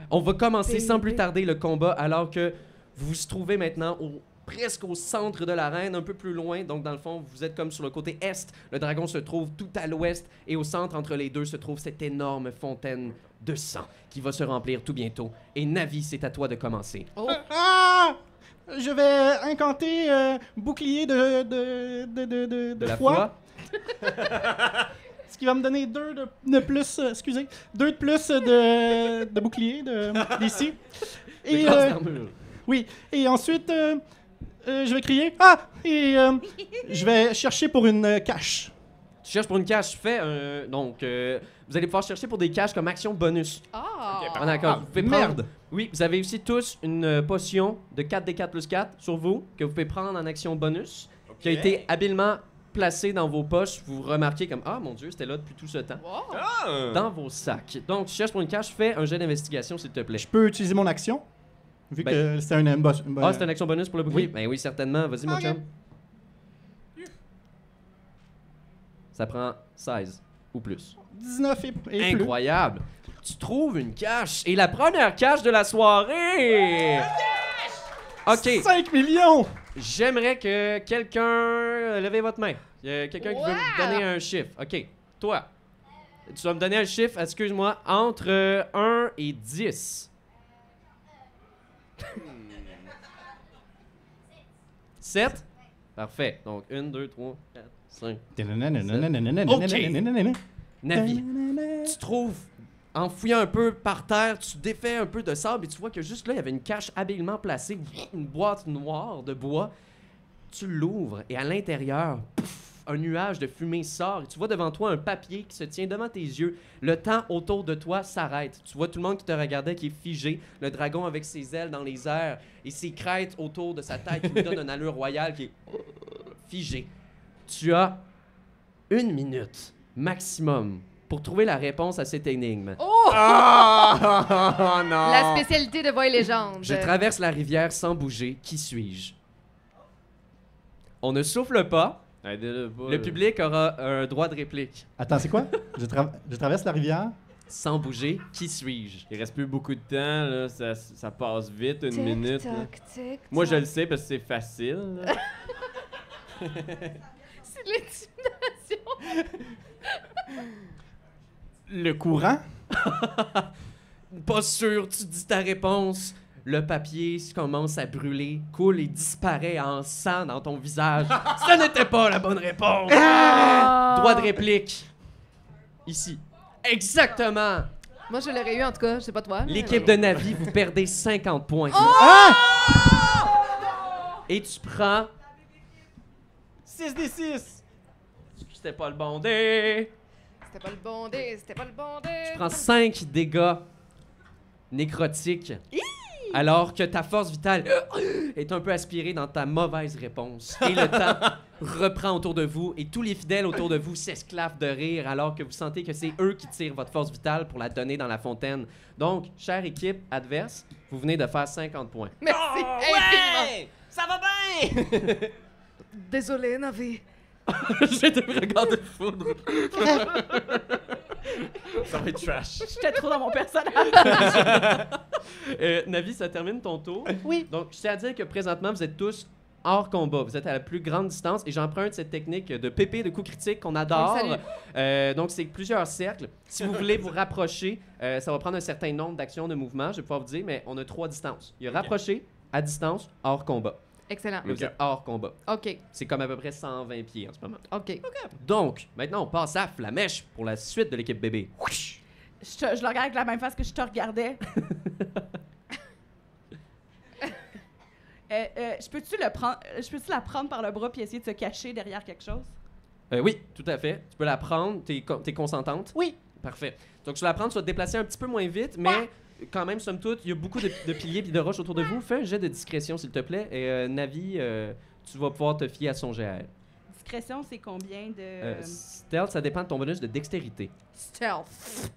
On va commencer sans plus tarder le combat alors que vous vous trouvez maintenant presque au centre de l'arène, un peu plus loin. Donc, dans le fond, vous êtes comme sur le côté est. Le dragon se trouve tout à l'ouest. Et au centre, entre les deux, se trouve cette énorme fontaine de sang qui va se remplir tout bientôt. Et Navi, c'est à toi de commencer. Oh! Ah! Je vais incanter bouclier de La foi. foi. Ce qui va me donner 2 de plus, 2 de plus de bouclier d'ici. Et oui, et ensuite, je vais crier. Ah! Et je vais chercher pour une cache. Tu cherches pour une cache. Donc, vous allez pouvoir chercher pour des caches comme action bonus. Ah! Ah, d'accord. Vous pouvez prendre- Merde! Oui, vous avez aussi tous une potion de 4d4 plus 4 sur vous que vous pouvez prendre en action bonus. qui a été habilement placé dans vos poches. Vous remarquez comme « Ah, mon Dieu, c'était là depuis tout ce temps. Wow. Dans vos sacs. Donc, tu cherches pour une cache, fais un jet d'investigation, s'il te plaît. Je peux utiliser mon action? Vu Ben- que c'est un boss. Ah, c'est une action bonus pour le bouclier? Oui. Ben oui, certainement. Vas-y, mon Ok. chum. Ça prend 16 ou plus. 19 et plus. Incroyable! Tu trouves une cache. Et la première cache de la soirée! OK. 5 millions! J'aimerais que quelqu'un... Levez votre main. Il y a quelqu'un qui veut me Wow! donner un chiffre. OK. Toi. Tu vas me donner un chiffre, excuse-moi, entre 1 et 10. 7? Parfait. Donc, 1, 2, 3, 4, 5. Navi, tu trouves, en fouillant un peu par terre, tu défais un peu de sable et tu vois que juste là, il y avait une cache habilement placée, une boîte noire de bois. Tu l'ouvres et à l'intérieur, un nuage de fumée sort et tu vois devant toi un papier qui se tient devant tes yeux. Le temps autour de toi s'arrête. Tu vois tout le monde qui te regardait qui est figé, le dragon avec ses ailes dans les airs et ses crêtes autour de sa tête qui lui donne une allure royale qui est figée. Tu as 1 minute maximum pour trouver la réponse à cette énigme. Oh! Oh non! La spécialité de Voix et Légende. Je traverse la rivière sans bouger. Qui suis-je? On ne souffle pas. Le public aura un droit de réplique. Attends, c'est quoi? Je traverse la rivière. Sans bouger, qui suis-je? Il reste plus beaucoup de temps, là. Ça passe vite, une Tic, minute. là. toc, tic, Moi, je toc. le sais parce que c'est facile. là. C'est l'intimidation. Le courant. Pas sûr, tu dis ta réponse. Le papier commence à brûler, coule et disparaît en sang dans ton visage. Ce n'était pas la bonne réponse. Droit de réplique. Ici. Exactement. Moi, je l'aurais eu en tout cas. Je sais pas toi. L'équipe de Navi, vous perdez 50 points. Et tu prends... 6 des 6! C'était pas le bon dé. C'était pas le bon dé. C'était pas le bon dé. Tu prends 5 dégâts nécrotiques. Alors que ta force vitale est un peu aspirée dans ta mauvaise réponse. Et le temps reprend autour de vous et tous les fidèles autour de vous s'esclavent de rire alors que vous sentez que c'est eux qui tirent votre force vitale pour la donner dans la fontaine. Donc, chère équipe adverse, vous venez de faire 50 points. Merci infiniment. Ça va bien! Désolé, Navi. J'ai des regards de foudre. Ça va être trash. J'étais trop dans mon personnage. Navi, ça termine ton tour. Oui. Donc, je tiens à dire que présentement, vous êtes tous hors combat. Vous êtes à la plus grande distance et j'emprunte cette technique de pépé de coups critiques qu'on adore. Oui, Donc, c'est plusieurs cercles. Si vous voulez vous rapprocher, ça va prendre un certain nombre d'actions de mouvement, je vais pouvoir vous dire, mais on a 3 distances. Il y a rapprocher, à distance, hors combat. Excellent. Mais vous êtes hors combat. OK. C'est comme à peu près 120 pieds en ce moment. OK. Donc, maintenant, on passe à Flamèche pour la suite de l'équipe bébé. Je le regarde avec la même face que je te regardais. Je peux-tu la prendre par le bras puis essayer de se cacher derrière quelque chose? Oui, tout à fait. Tu peux la prendre. T'es consentante? Oui. Parfait. Donc, tu vas la prendre, tu vas te déplacer un petit peu moins vite, mais quand même, somme toute, il y a beaucoup de piliers et de roches autour de vous. Fais un jet de discrétion, s'il te plaît. Et Navi, tu vas pouvoir te fier à son jet à elle. Discrétion, c'est combien de... Stealth, ça dépend de ton bonus de dextérité. Stealth.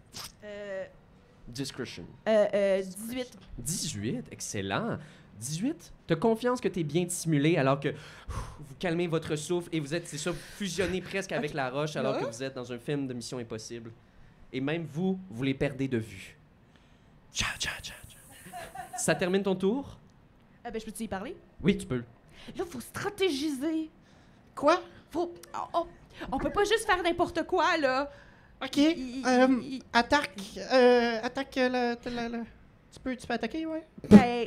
Discretion. 18. 18, excellent. 18, t'as confiance que t'es bien dissimulé alors que vous calmez votre souffle et vous êtes, c'est ça, fusionné presque avec la roche alors que vous êtes dans un film de Mission Impossible. Et même vous les perdez de vue. Tcha, tcha, tcha, tcha. Ça termine ton tour? Ben, je peux-tu y parler? Oui, tu peux. Là, faut stratégiser. Quoi? Faut... on peut pas juste faire n'importe quoi, là. OK. Il- Attaque. Attaque Tu peux attaquer, ouais? Ben...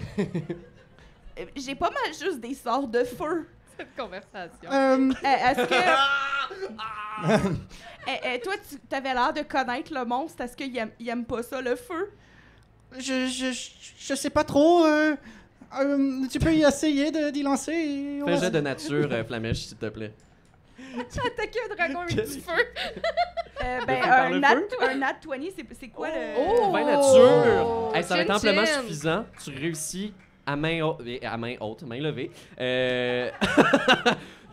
j'ai pas mal juste des sorts de feu. Cette conversation. Est-ce que... toi, t'avais l'air de connaître le monstre. Est-ce qu'il aime pas ça, le feu? Je sais pas trop. Tu peux y essayer d'y lancer. Et Fais un jet de nature, Flamèche, s'il te plaît. Attaquer un dragon avec du feu. par le feu? Un nat 20, c'est quoi le... Oh! 20 nature! Hey, ça va être Chin amplement chin. suffisant. Tu réussis à main haute, main levée,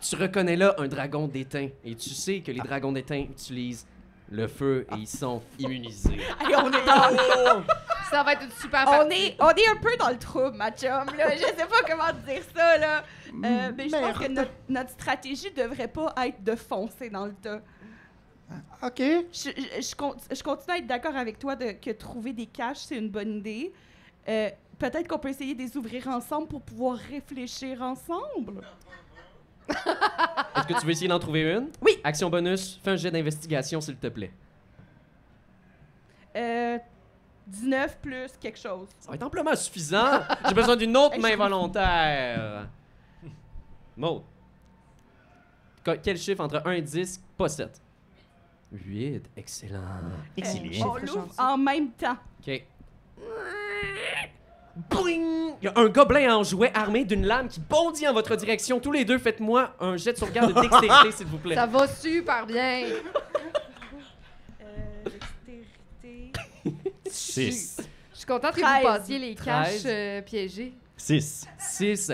Tu reconnais là un dragon d'étain. Et tu sais que les dragons d'étain utilisent le feu et ils sont immunisés. Hey, on est dans... Ça va être une super on partie. est un peu dans le trouble, ma chum, là. Je sais pas comment te dire ça, là. Mais je pense que notre stratégie devrait pas être de foncer dans le tas. OK. Je continue à être d'accord avec toi que trouver des caches, c'est une bonne idée. Peut-être qu'on peut essayer de les ouvrir ensemble pour pouvoir réfléchir ensemble. Est-ce que tu veux essayer d'en trouver une? Oui. Action bonus, fais un jet d'investigation, s'il te plaît. 19 plus quelque chose. Ça va être amplement suffisant. J'ai besoin d'une autre main volontaire. Maud. Quel chiffre entre 1 et 10? Pas 7. 8. Excellent. On l'ouvre en même temps. OK. Boing! Il y a un gobelin en jouet armé d'une lame qui bondit en votre direction. Tous les deux, faites-moi un jet de sauvegarde de dextérité, s'il vous plaît. Ça va super bien. Dextérité. 6. Je suis contente que 13. vous passiez les 13. caches piégées. 6. 6.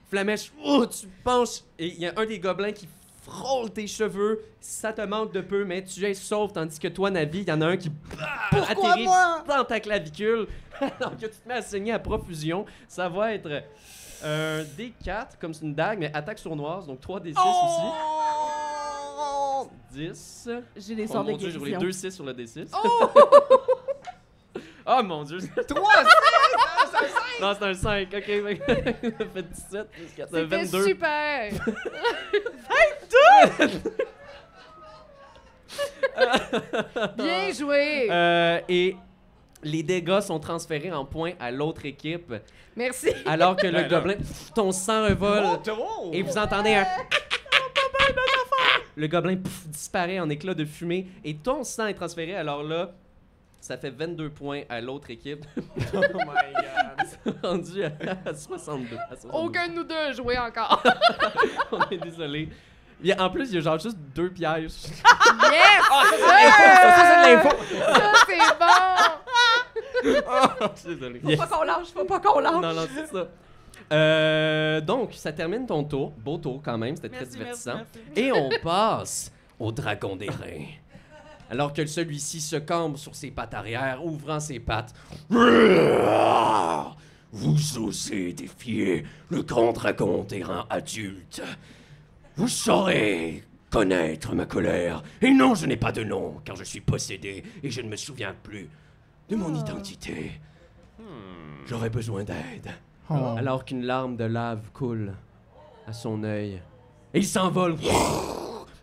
Flamèche, tu penches et il y a un des gobelins qui frôle tes cheveux. Ça te manque de peu, mais tu es sauve, tandis que toi, Navi, il y en a un qui atterrit dans ta clavicule. Alors que tu te mets à saigner à profusion. Ça va être un D4, comme c'est une dague, mais attaque sournoise, donc 3 D6 aussi. 10. J'ai des Oh sorts de mon dieu, j'ai roulé guérison. 2 6 sur le D6. Oh mon dieu. 3, Non, c'est un 5. OK, ça fait 17 plus 4, ça fait C'était 22. super. Bien joué. Et les dégâts sont transférés en points à l'autre équipe, Merci. alors que le gobelin, ton sang revole, et vous entendez un... Le gobelin disparaît en éclats de fumée, et ton sang est transféré, alors là, ça fait 22 points à l'autre équipe. Oh my god. Rendu à 62. Aucun de nous deux a joué encore. On est désolé. En plus, il y a genre juste 2 pièges. Yes! Ça, c'est de l'info. Ça, c'est bon. Je suis désolé. Faut pas qu'on lâche. Non, non, c'est ça. Donc, ça termine ton tour. Beau tour quand même, c'était très Merci, divertissant. merci. Et on passe au dragon des reins. Alors que celui-ci se cambre sur ses pattes arrière, ouvrant ses pattes. Vous osez défier le grand dragon des reins adulte. Vous saurez connaître ma colère. Et non, je n'ai pas de nom, car je suis possédé et je ne me souviens plus de mon identité. J'aurais besoin d'aide. Alors qu'une larme de lave coule à son œil. Et il s'envole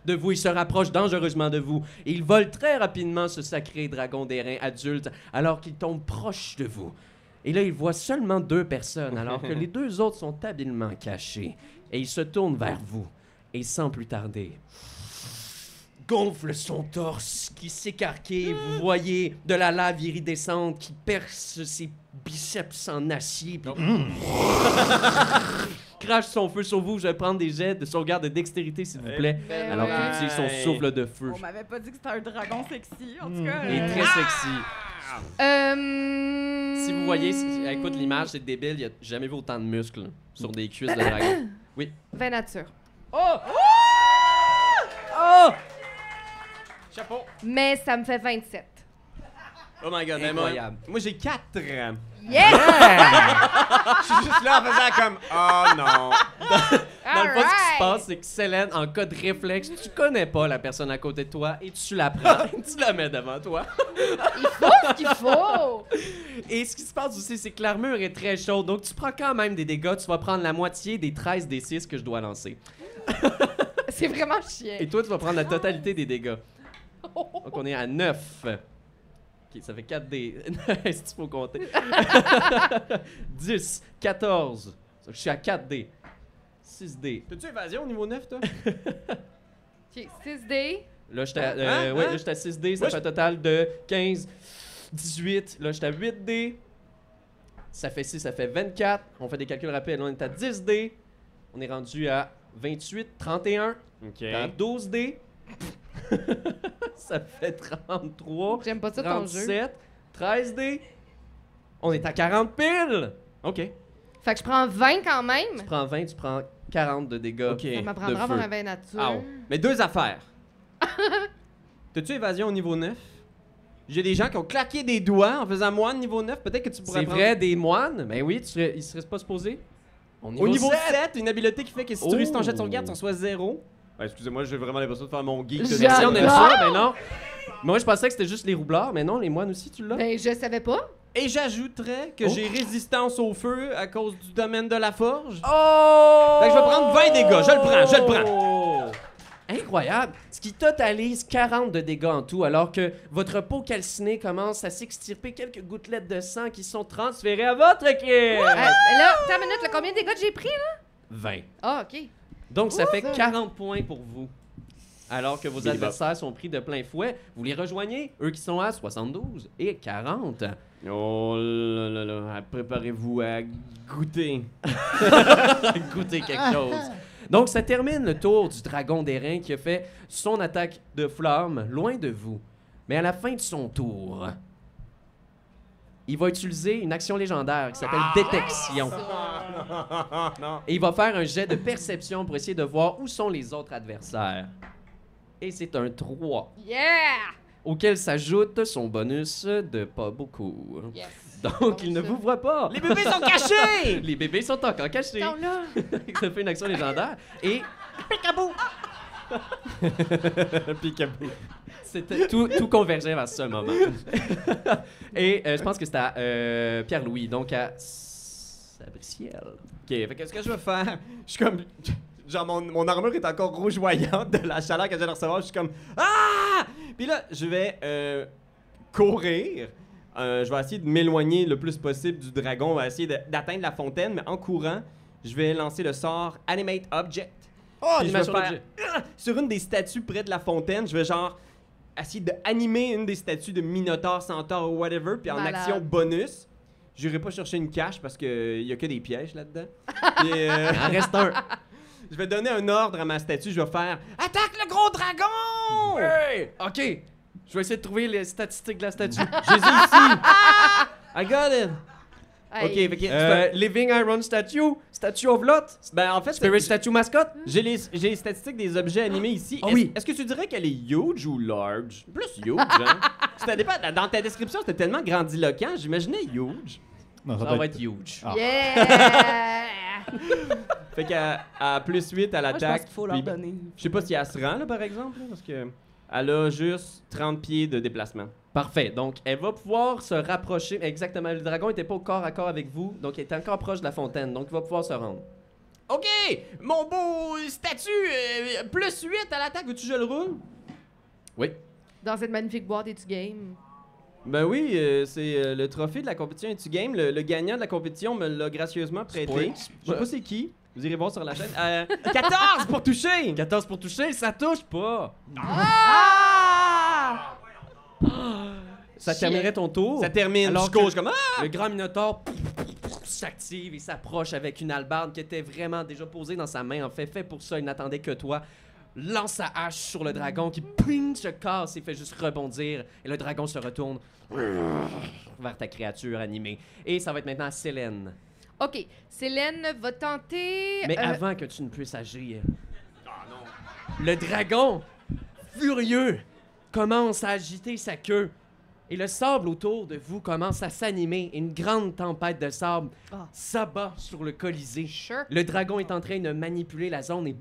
de vous, il se rapproche dangereusement de vous. Et il vole très rapidement ce sacré dragon d'airain adulte alors qu'il tombe proche de vous. Et là, il voit seulement 2 personnes alors que les 2 autres sont habilement cachés. Et il se tourne vers vous. Et sans plus tarder, gonfle son torse qui s'écarquille. Vous voyez de la lave iridescente qui perce ses biceps en acier. Puis crache son feu sur vous. Je vais prendre des jets de sauvegarde de dextérité, s'il vous plaît. Ben Alors ouais. qu'il utilise son souffle de feu. On m'avait pas dit que c'était un dragon sexy, en tout cas. Il est très sexy. Si vous voyez, écoute l'image, c'est débile. Il n'y a jamais vu autant de muscles sur des cuisses de dragon. Oui. 20 nature. Oh! Oh! Chapeau. Mais ça me fait 27. Oh my god, Incroyable. moi j'ai 4. Yes! Je suis juste là en faisant comme oh non. Dans le fond, ce qui se passe, c'est que Célène, en cas de réflexe, tu connais pas la personne à côté de toi et tu la prends, tu la mets devant toi. Il faut ce qu'il faut! Et ce qui se passe aussi, c'est que l'armure est très chaude, donc tu prends quand même des dégâts. Tu vas prendre la moitié des 13 des 6 que je dois lancer. C'est vraiment chiant. Et toi, tu vas prendre la totalité des dégâts. Donc on est à 9. Ok, ça fait 4 dés. Est-ce qu'il faut compter? 10, 14. Je suis à 4 dés. 6 dés. T'as-tu évasion au niveau 9, toi? Ok, 6 dés. Là, j'étais à, Hein? ouais, Hein? là, j'étais à 6 dés. Ça Moi, fait un total de 15, 18. Là, j'étais à 8 dés. Ça fait 6, ça fait 24. On fait des calculs rapides. Là, on est à 10 dés. On est rendu à 28, 31. Ok. À 12 dés. Ça fait 33. J'aime pas ça ton jeu. 37, 13 dés. On est à 40 piles. OK. Fait que je prends 20 quand même. Tu prends 20, tu prends 40 de dégâts. OK. Ça m'apprendra à de avoir feu. un vin nature. Ow. Mais 2 affaires. T'as-tu évasion au niveau 9? J'ai des gens qui ont claqué des doigts en faisant moine niveau 9. Peut-être que tu pourrais C'est prendre... vrai, des moines? Ben oui, ils seraient pas supposés. Au niveau 7. 7, une habileté qui fait que si tu réussis ton jet de sauvegarde, tu reçois 0. Excusez-moi, j'ai vraiment l'impression de faire mon geek. J'adore. Si on aime ça, ben non. Moi, je pensais que c'était juste les roublards, mais non, les moines aussi, tu l'as? Ben, je savais pas. Et j'ajouterais que Oh. j'ai résistance au feu à cause du domaine de la forge. Oh! Fait que je vais prendre 20 dégâts. Je le prends. Incroyable! Ce qui totalise 40 de dégâts en tout, alors que votre peau calcinée commence à s'extirper quelques gouttelettes de sang qui sont transférées à votre équipe! Là, attends une minute, là, combien de dégâts j'ai pris, là? 20. Ah, OK. Donc, ça fait ça. 40 points pour vous. Alors que vos Bebop. adversaires sont pris de plein fouet, vous les rejoignez, eux qui sont à 72 et 40. Oh là là là, préparez-vous à goûter. Goûter quelque chose. Donc, ça termine le tour du dragon d'airain qui a fait son attaque de flamme loin de vous. Mais à la fin de son tour, il va utiliser une action légendaire qui s'appelle Détection. Et il va faire un jet de perception pour essayer de voir où sont les autres adversaires. Et c'est un 3, Yeah! auquel s'ajoute son bonus de pas beaucoup. Yes. Donc, il ne vous voit pas. Les bébés sont cachés! Les bébés sont encore cachés. Non, là. Ça fait une action légendaire. Et Picaboo. c'était tout convergeait vers ce moment. Et je pense que c'était à Pierre-Louis, donc à Sabriciel. Ok, fait que ce que je vais faire, je suis comme. Genre, mon armure est encore rougeoyante de la chaleur que je viens de recevoir. Je suis comme. Ah! Puis là, je vais courir. Je vais essayer de m'éloigner le plus possible du dragon. On va essayer d'atteindre la fontaine, mais en courant, je vais lancer le sort Animate Object. Oh, Puis je vais animation faire d'objet. sur une des statues près de la fontaine, je vais genre essayer d'animer une des statues de Minotaure, Centaure ou whatever, puis en Malade. action bonus, j'irai pas chercher une cache parce que y a que des pièges là-dedans. Puis, Il en reste un. je vais donner un ordre à ma statue, je vais faire attaque le gros dragon. Hey! OK. Je vais essayer de trouver les statistiques de la statue. Je les ai ici. I got it. Hey. Ok, fait que Living Iron Statue, Statue of Lot, ben en fait Spirit Statue Mascotte. j'ai les statistiques des objets animés ici. Ah Est-ce- oui. Est-ce que tu dirais qu'elle est huge ou large? Plus huge, hein? Ça dépend. Dans ta description, c'était tellement grandiloquent, j'imaginais huge. Non, Ça va être huge. Ah. Yeah! Fait qu'à à plus 8 à Moi, je pense l'attaque. qu'il faut leur puis- donner. Je sais pas si elle se rend, là, par exemple, là, parce que elle a juste 30 pieds de déplacement. Parfait. Donc, elle va pouvoir se rapprocher. Exactement. Le dragon n'était pas au corps à corps avec vous, donc il était encore proche de la fontaine. Donc, il va pouvoir se rendre. OK! Mon beau statut, plus 8 à l'attaque, veux-tu que je le roule? Oui. Dans cette magnifique boîte et tu game. Ben oui, c'est le trophée de la compétition Etu Game. Le gagnant de la compétition me l'a gracieusement prêté. Je sais pas c'est qui. Vous irez voir sur la chaîne. 14 pour toucher! 14 pour toucher, ça touche pas. Ça terminerait ton tour. Ça termine. Alors je cours, que- je suis comme Le grand minotaure s'active et s'approche avec une hallebarde qui était vraiment déjà posée dans sa main. En fait pour ça, il n'attendait que toi. Lance sa hache sur le dragon qui ping, se casse et fait juste rebondir. Et le dragon se retourne vers ta créature animée. Et ça va être maintenant à Célène. OK. Célène va tenter... Mais avant que tu ne puisses agir, le dragon, furieux, commence à agiter sa queue. Et le sable autour de vous commence à s'animer. Et une grande tempête de sable Ah. s'abat sur le Colisée. Sure. Le dragon est en train de manipuler la zone et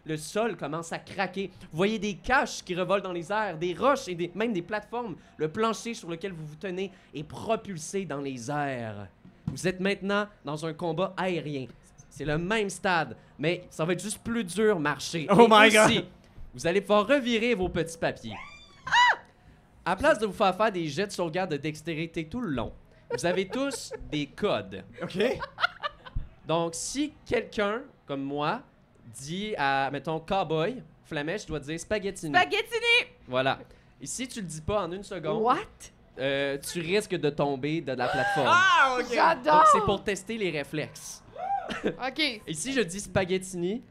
le sol commence à craquer. Vous voyez des caches qui revolent dans les airs, des roches et même des plateformes. Le plancher sur lequel vous vous tenez est propulsé dans les airs. Vous êtes maintenant dans un combat aérien. C'est le même stade, mais ça va être juste plus dur marcher. Oh Et my aussi, vous allez pouvoir revirer vos petits papiers. À place de vous faire faire des jets de sauvegarde de dextérité tout le long, vous avez tous des codes. OK. Donc, si quelqu'un, comme moi, dit à, mettons, cowboy, Flamèche, dois dire spaghettini. Spaghettini! Voilà. Et si tu le dis pas en une seconde, What? tu risques de tomber de la plateforme. Ah, OK. Donc, J'adore! c'est pour tester les réflexes. OK. Et si je dis spaghettini,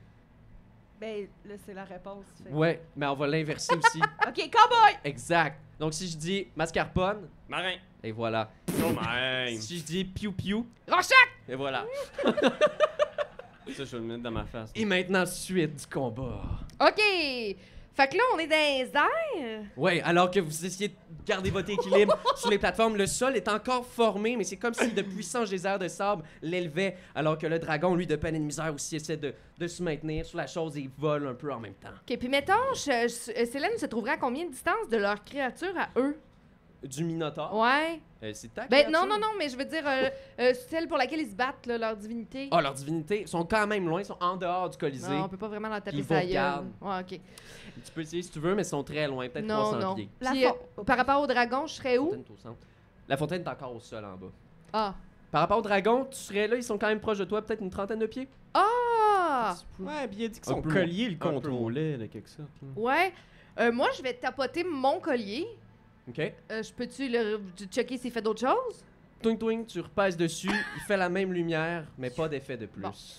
Ben, là, c'est la réponse. fait. ouais, mais on va l'inverser aussi. OK, cowboy! Exact. Donc, si je dis mascarpone, Marin. et voilà. Oh, man. Si je dis piou-piou, Rorschach! et voilà. Ça, je vais le mettre dans ma face. Et maintenant, suite du combat. OK! Fait que là, on est dans les airs. Ouais, alors que vous essayez de garder votre équilibre sur les plateformes, le sol est encore formé, mais c'est comme si de puissants geysers de sable l'élevaient, alors que le dragon, lui, de peine et de misère aussi, essaie de se maintenir sur la chose et vole un peu en même temps. OK, puis mettons, Célène se trouverait à combien de distance de leur créature à eux? Du Minotaure. Ouais. C'est ta Ben créature? non, mais je veux dire, celle pour laquelle ils se battent, là, leur divinité. Ah, leurs divinités sont quand même loin, ils sont en dehors du Colisée. Non, on peut pas vraiment leur taper Ils vous sa gueule. regardent. Ouais, OK. Tu peux essayer si tu veux, mais ils sont très loin, peut-être Non, 300 non. pieds. Puis, par rapport au dragon, je serais La où? fontaine est au centre. La fontaine est encore au sol en bas. Ah. Par rapport au dragon, tu serais là, ils sont quand même proches de toi, peut-être une trentaine de pieds. Ah! Ouais, puis il a dit que Un son peu collier le un peu contrôlait, de quelque sorte. là. Ouais. Moi, je vais tapoter mon collier. OK? Je peux-tu le checker s'il fait d'autres choses? Twing twing, tu repasses dessus, il fait la même lumière, mais pas d'effet de plus. Bon. Ça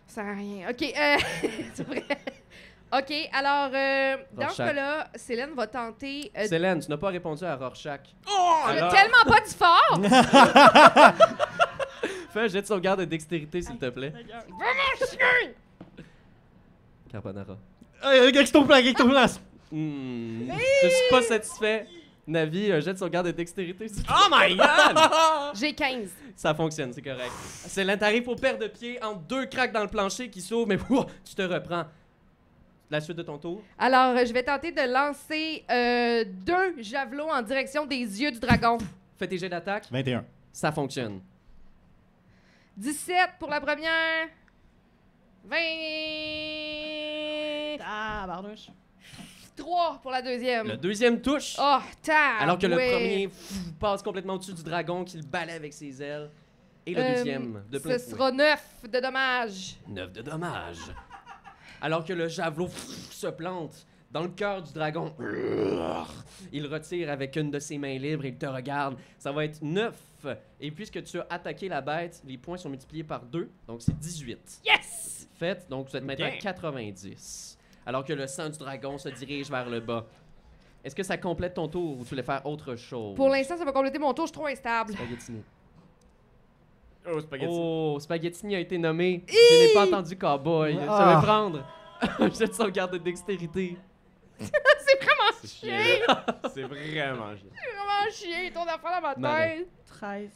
sert à rien. OK, c'est vrai. OK, alors, dans ce Rorschach. cas-là, Célène va tenter... Célène, tu n'as pas répondu à Rorschach. je alors- l'ai tellement pas dit fort! Fais un jet de sauvegarde de dextérité, s'il te plaît. Carbonara. Place. Je suis pas satisfait. Navi, un jet de sauvegarde de dextérité, s'il te plaît. Oh my god! J'ai 15. Ça fonctionne, c'est correct. Célène, t'arrives au paire de pied entre deux craques dans le plancher qui s'ouvrent, mais ouah, tu te reprends. La suite de ton tour. Alors, je vais tenter de lancer 2 javelots en direction des yeux du dragon. Fais tes jets d'attaque. 21. Ça fonctionne. 17 pour la première. 20... Ah, barnouche. 3 pour la deuxième. Le deuxième touche. Oh, tac! Alors que le premier passe complètement au-dessus du dragon qui le balaie avec ses ailes. Et le deuxième, de plein Ce fouet. sera 9 de dommages. 9 de dommages. Alors que le javelot se plante dans le cœur du dragon. Il retire avec une de ses mains libres et il te regarde. Ça va être 9. Et puisque tu as attaqué la bête, les points sont multipliés par 2. Donc c'est 18. Yes! Fait, donc vous êtes maintenant à Bien. 90. Alors que le sang du dragon se dirige vers le bas. Est-ce que ça complète ton tour ou tu voulais faire autre chose? Pour l'instant, ça va compléter mon tour. Je suis trop instable. Spaghettini. Oh, spaghetti. Oh, Spaghettini a été nommé. Je n'ai pas entendu cowboy. Ah. Ça va prendre un jet de sauvegarde de dextérité. C'est vraiment chier! C'est vraiment chiant. C'est vraiment chier, ton affaire dans ma Malin. tête. 13.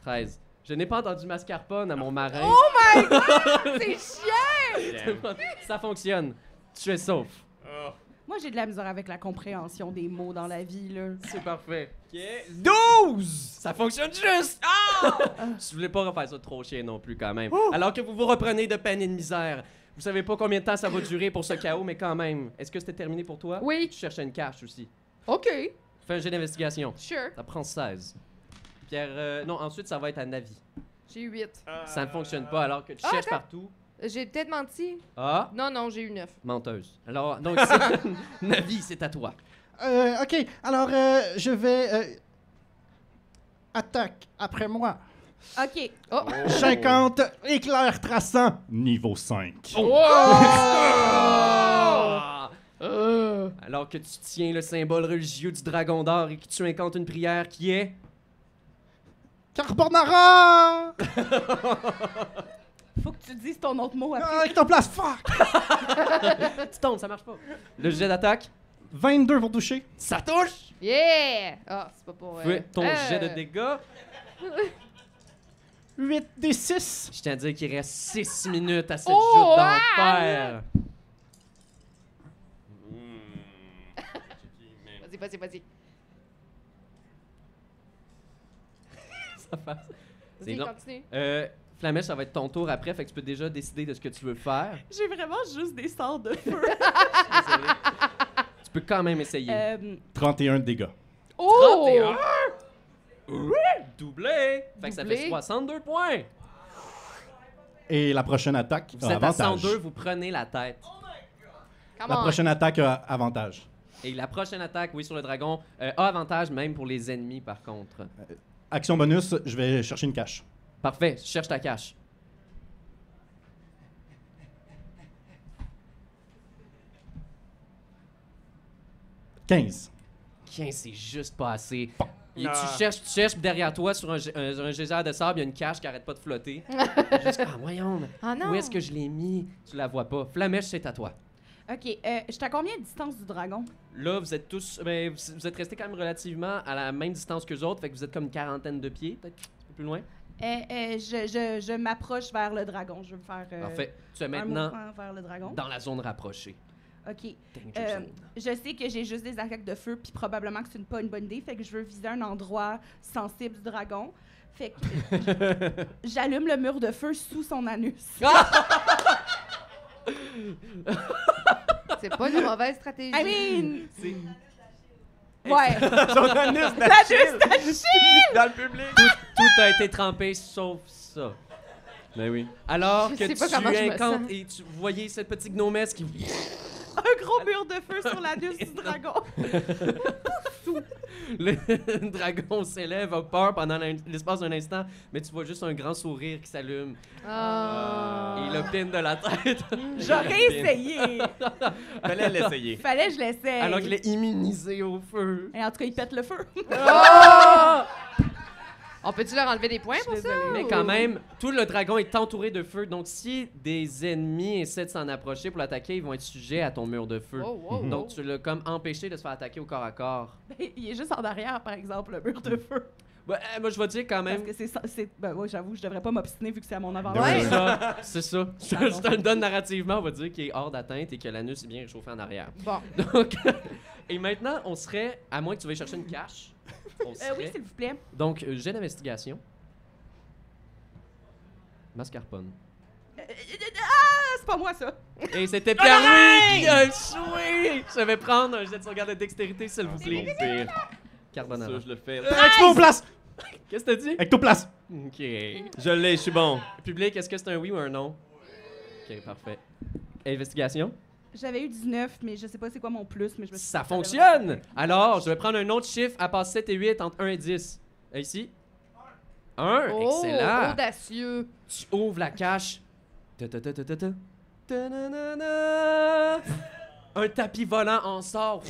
13. Je n'ai pas entendu mascarpone à mon marin. Oh my god! C'est chiant! Ça fonctionne. Tu es sauf. Moi, j'ai de la misère avec la compréhension des mots dans la vie, là. C'est parfait. 12! Ça fonctionne juste! Je voulais pas refaire ça trop chien non plus, quand même. Alors que vous vous reprenez de peine et de misère. Vous savez pas combien de temps ça va durer pour ce chaos, mais quand même. Est-ce que c'était terminé pour toi? Oui. Tu cherchais une cache aussi. OK, Fais un jet d'investigation. sure. Ça prend 16. Pierre, non, ensuite ça va être à Navi. J'ai eu 8. Ça ne fonctionne pas alors que tu Ah, cherches attends. partout. J'ai peut-être menti. Ah, Non, j'ai eu 9. menteuse. Alors, donc, Navi, c'est à toi. OK. Alors, je vais... attaque après moi. OK. Oh! 50 éclairs traçants. Niveau 5. Ah! Alors que tu tiens le symbole religieux du dragon d'or et que tu incantes une prière qui est... Carbonara! Faut que tu dises ton autre mot après. Ah, ectoplasme, fuck! Tu tombes, ça marche pas. Le jet d'attaque, 22 pour toucher. ça touche! Yeah! Ah, c'est pas pour... Fais ton jet de dégâts. 8 des 6. Je tiens à dire qu'il reste 6 minutes à cette Oh, joute ah! d'enfer. Vas-y. Ça passe. C'est Vas-y, long. continue. Flamèche, ça va être ton tour après, fait que tu peux déjà décider de ce que tu veux faire. J'ai vraiment juste des sorts de feu. Désolé. Tu peux quand même essayer. 31 de dégâts. Oh! 31. Doublé! Fait que ça Doublé. fait 62 points. Et la prochaine attaque Vous a êtes à avantage. 102, vous prenez la tête. Come La on. prochaine attaque a avantage. Et la prochaine attaque, oui, sur le dragon, a avantage même pour les ennemis, par contre. Action bonus, je vais chercher une cache. Parfait, cherche ta cache. « 15. 15, c'est juste pas assez. Et tu cherches, puis derrière toi, sur un geyser de sable, il y a une cache qui arrête pas de flotter. Juste, voyons, Ah non! où est-ce que je l'ai mis? Tu la vois pas. Flamèche, c'est à toi. OK. Je suis à combien de distance du dragon? Là, vous êtes tous... Ben, vous êtes restés quand même relativement à la même distance qu'eux autres, fait que vous êtes comme une quarantaine de pieds, peut-être un peu plus loin. Je m'approche vers le dragon. Je veux me faire Parfait. Tu es un maintenant mouvement vers le dragon. dans la zone rapprochée. OK. Danger zone. Je sais que j'ai juste des attaques de feu, puis probablement que c'est pas une bonne idée. Fait que je veux viser un endroit sensible du dragon. Fait que j'allume le mur de feu sous son anus. C'est pas une mauvaise stratégie. I mean... C'est Ouais. Son anus L'anus dans le public. Tout a été trempé sauf ça. Ben oui. Je Alors que sais pas tu comment je me incantes sens. et vous voyez cette petite gnomesse qui... un gros mur de feu sur l'anus du dragon. Le dragon s'élève, a peur pendant l'espace d'un instant, mais tu vois juste un grand sourire qui s'allume. Ah. Et il le pine de la tête. J'aurais essayé. Fallait l'essayer. Fallait que je l'essaye. Alors qu'il est immunisé au feu. Et en tout cas, il pète le feu. Oh! On peut-tu leur enlever des points pour ça? Mais quand même, tout le dragon est entouré de feu, donc si des ennemis essaient de s'en approcher pour l'attaquer, ils vont être sujets à ton mur de feu. Oh, wow, Donc wow. tu l'as comme empêché de se faire attaquer au corps à corps. Il est juste en arrière, par exemple, le mur de feu. Ouais, moi je vais dire quand même... Parce que c'est ben ouais, j'avoue, je devrais pas m'obstiner vu que c'est à mon avant. Ouais. C'est ça, c'est ça. Je te le donne narrativement, on va dire qu'il est hors d'atteinte et que l'anus est bien réchauffé en arrière. Bon. Donc, et maintenant, on serait, à moins que tu veuilles chercher une cache, on serait... Oui, s'il vous plaît. Donc, jet d'investigation. Mascarpone. C'est pas moi, ça. Et c'était Pierre-Louis qui a échoué! Je vais prendre un jet de sauvegarde de dextérité, s'il vous plaît. Mon pire. Carbonara. Ça, je le fais. Ectoplasme! Qu'est-ce que t'as dit? Ectoplasme! OK. Je l'ai, je suis bon. Public, est-ce que c'est un oui ou un non? OK, parfait. Investigation? J'avais eu 19, mais je sais pas c'est quoi mon plus, mais je me suis Ça dit, fonctionne! Alors, je vais prendre un autre chiffre à part 7 et 8 entre 1 et 10. Ici. 1, Oh, excellent. audacieux. Tu ouvres la cache. Ta-ta-ta-ta-ta-ta. Ta-na-na-na. Un tapis volant en sort.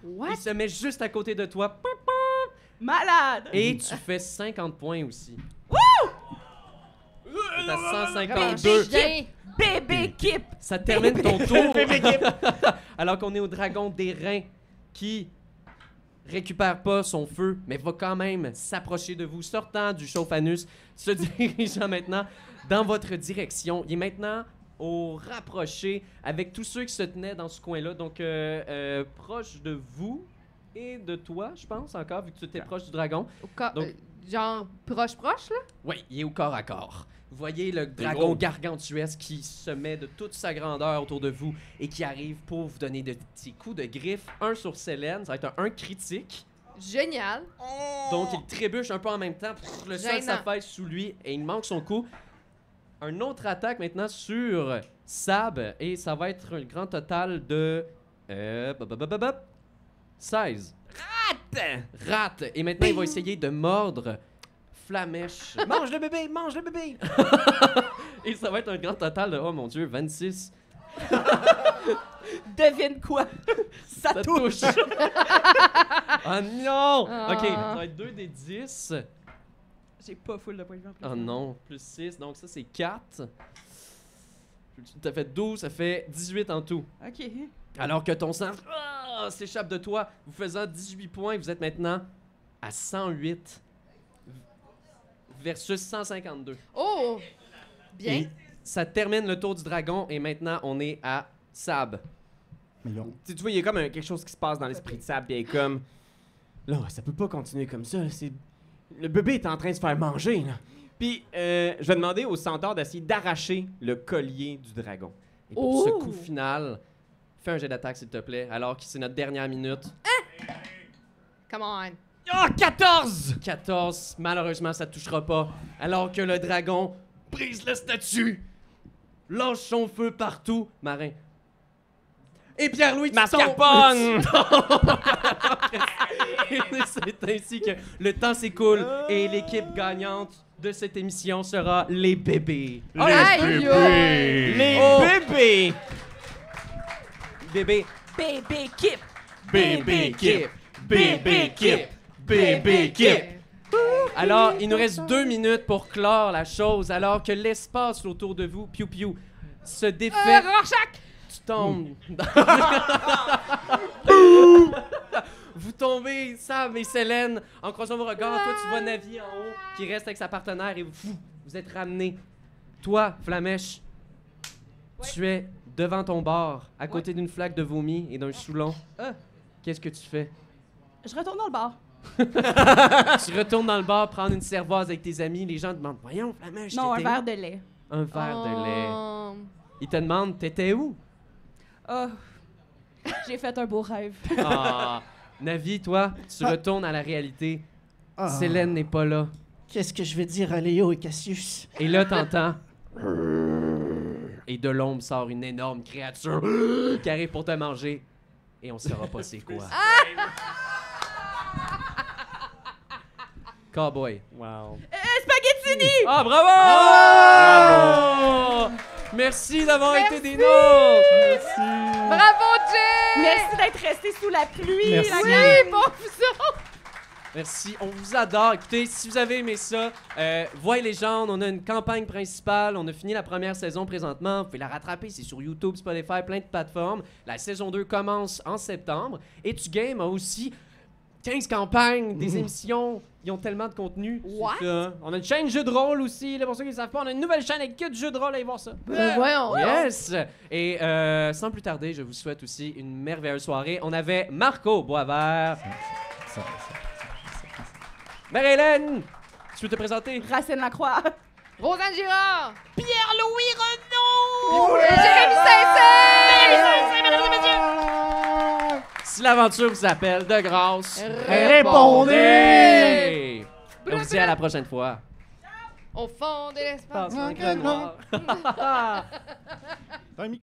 What? Il se met juste à côté de toi. Malade! Et tu fais 50 points aussi. Wouh! T'as 152. Chien. Bébé Kip! Ça termine ton tour. Alors qu'on est au dragon d'airain qui récupère pas son feu, mais va quand même s'approcher de vous, sortant du chauffe-anus, se dirigeant maintenant dans votre direction. Il est maintenant au rapproché avec tous ceux qui se tenaient dans ce coin-là, donc proche de vous et de toi, je pense, encore, vu que tu étais proche du dragon. Donc- Genre proche, là? Oui, il est au corps à corps. Vous voyez le gros. dragon gargantuesque qui se met de toute sa grandeur autour de vous et qui arrive pour vous donner de petits coups de griffe. Un sur Célène, ça va être un critique. Génial. Donc il trébuche un peu en même temps. Le sol Gênant. s'affaisse sous lui et il manque son coup. Un autre attaque maintenant sur Sab et ça va être un grand total de 16. Rate! Et maintenant il va essayer de mordre Flamèche. Mange le bébé, mange le bébé. Et ça va être un grand total de, oh mon Dieu, 26. Devine quoi? Ça Ça touche! touche. Oh non! Ah. Ok, ça va être 2 des 10. J'ai pas full de points de vie en plus. Oh non, plus 6, donc ça c'est 4. T'as fait 12, ça fait 18 en tout. OK. Alors que ton sang s'échappe de toi, vous faisant 18 points, vous êtes maintenant à 108 versus 152. Oh! Bien. Et ça termine le tour du dragon et maintenant on est à Sab. Mais là, Tu vois, il y a comme quelque chose qui se passe dans l'esprit de Sab, puis il est comme... Là, ça peut pas continuer comme ça. C'est... Le bébé est en train de se faire manger, là. Puis, je vais demander au centaure d'essayer d'arracher le collier du dragon. Et pour ce Oh! coup final, fais un jet d'attaque s'il te plaît, alors que c'est notre dernière minute. Come on. Oh, 14! 14, malheureusement ça touchera pas, alors que le dragon brise le statut, lâche son feu partout, marin. Et Pierre-Louis, tu Mascarpone! Et c'est ainsi que le temps s'écoule et l'équipe gagnante de cette émission sera les bébés. Aïe, Les Oh! bébés! Bébés. Bébé Kip! Bébé Kip. Bébé Kip. Bébé Kip! Alors, il nous reste 2 minutes pour clore la chose, alors que l'espace autour de vous, piou piou, se défait. Tu tombes. Vous tombez, Sam et Célène, en croisant vos regards. Toi, tu vois Navi en haut, qui reste avec sa partenaire, et vous êtes ramenés. Toi, Flamèche, tu es devant ton bar, à côté d'une flaque de vomi et d'un choulon. Qu'est-ce que tu fais? Je retourne dans le bar. Tu retournes dans le bar, prendre une cervoise avec tes amis. Les gens te demandent, voyons, Flamèche, Non, un t'étais verre où? de lait. Un verre de lait. Oh. Ils te demandent, t'étais où? Oh, j'ai fait un beau rêve. Ah, Navi, toi, tu retournes à la réalité. Ah. Célène n'est pas là. Qu'est-ce que je vais dire à Léo et Cassius? Et là, t'entends. Et de l'ombre sort une énorme créature qui arrive pour te manger. Et on saura pas c'est quoi. Cowboy. Wow. Spaghettini! Ah, bravo! Bravo! Merci d'avoir été des nôtres! Bravo, Jay! Merci d'être resté sous la pluie, Merci. la Oui, gang. bon fuseau! Merci, on vous adore. Écoutez, si vous avez aimé ça, Voix et Légende, on a une campagne principale. On a fini la première saison présentement. Vous pouvez la rattraper, c'est sur YouTube, Spotify, plein de plateformes. La saison 2 commence en septembre. Et Tu Game a aussi 15 campagnes, des émissions. Ils ont tellement de contenu. What? C'est ça. On a une chaîne jeux de rôle aussi. Là, pour ceux qui ne savent pas, on a une nouvelle chaîne avec que du jeux de rôle. Allez voir ça. Voyons. Yes! Et sans plus tarder, je vous souhaite aussi une merveilleuse soirée. On avait Marco Boisvert. Marie-Hélène, tu veux te présenter? Racine Lacroix. Rosanne Girard! Pierre-Louis Renaud! Jérémy Saint-Cyr! Si l'aventure vous appelle, de grâce, Répondez! On vous dit à la prochaine fois. Au fond de l'espace. Un micro.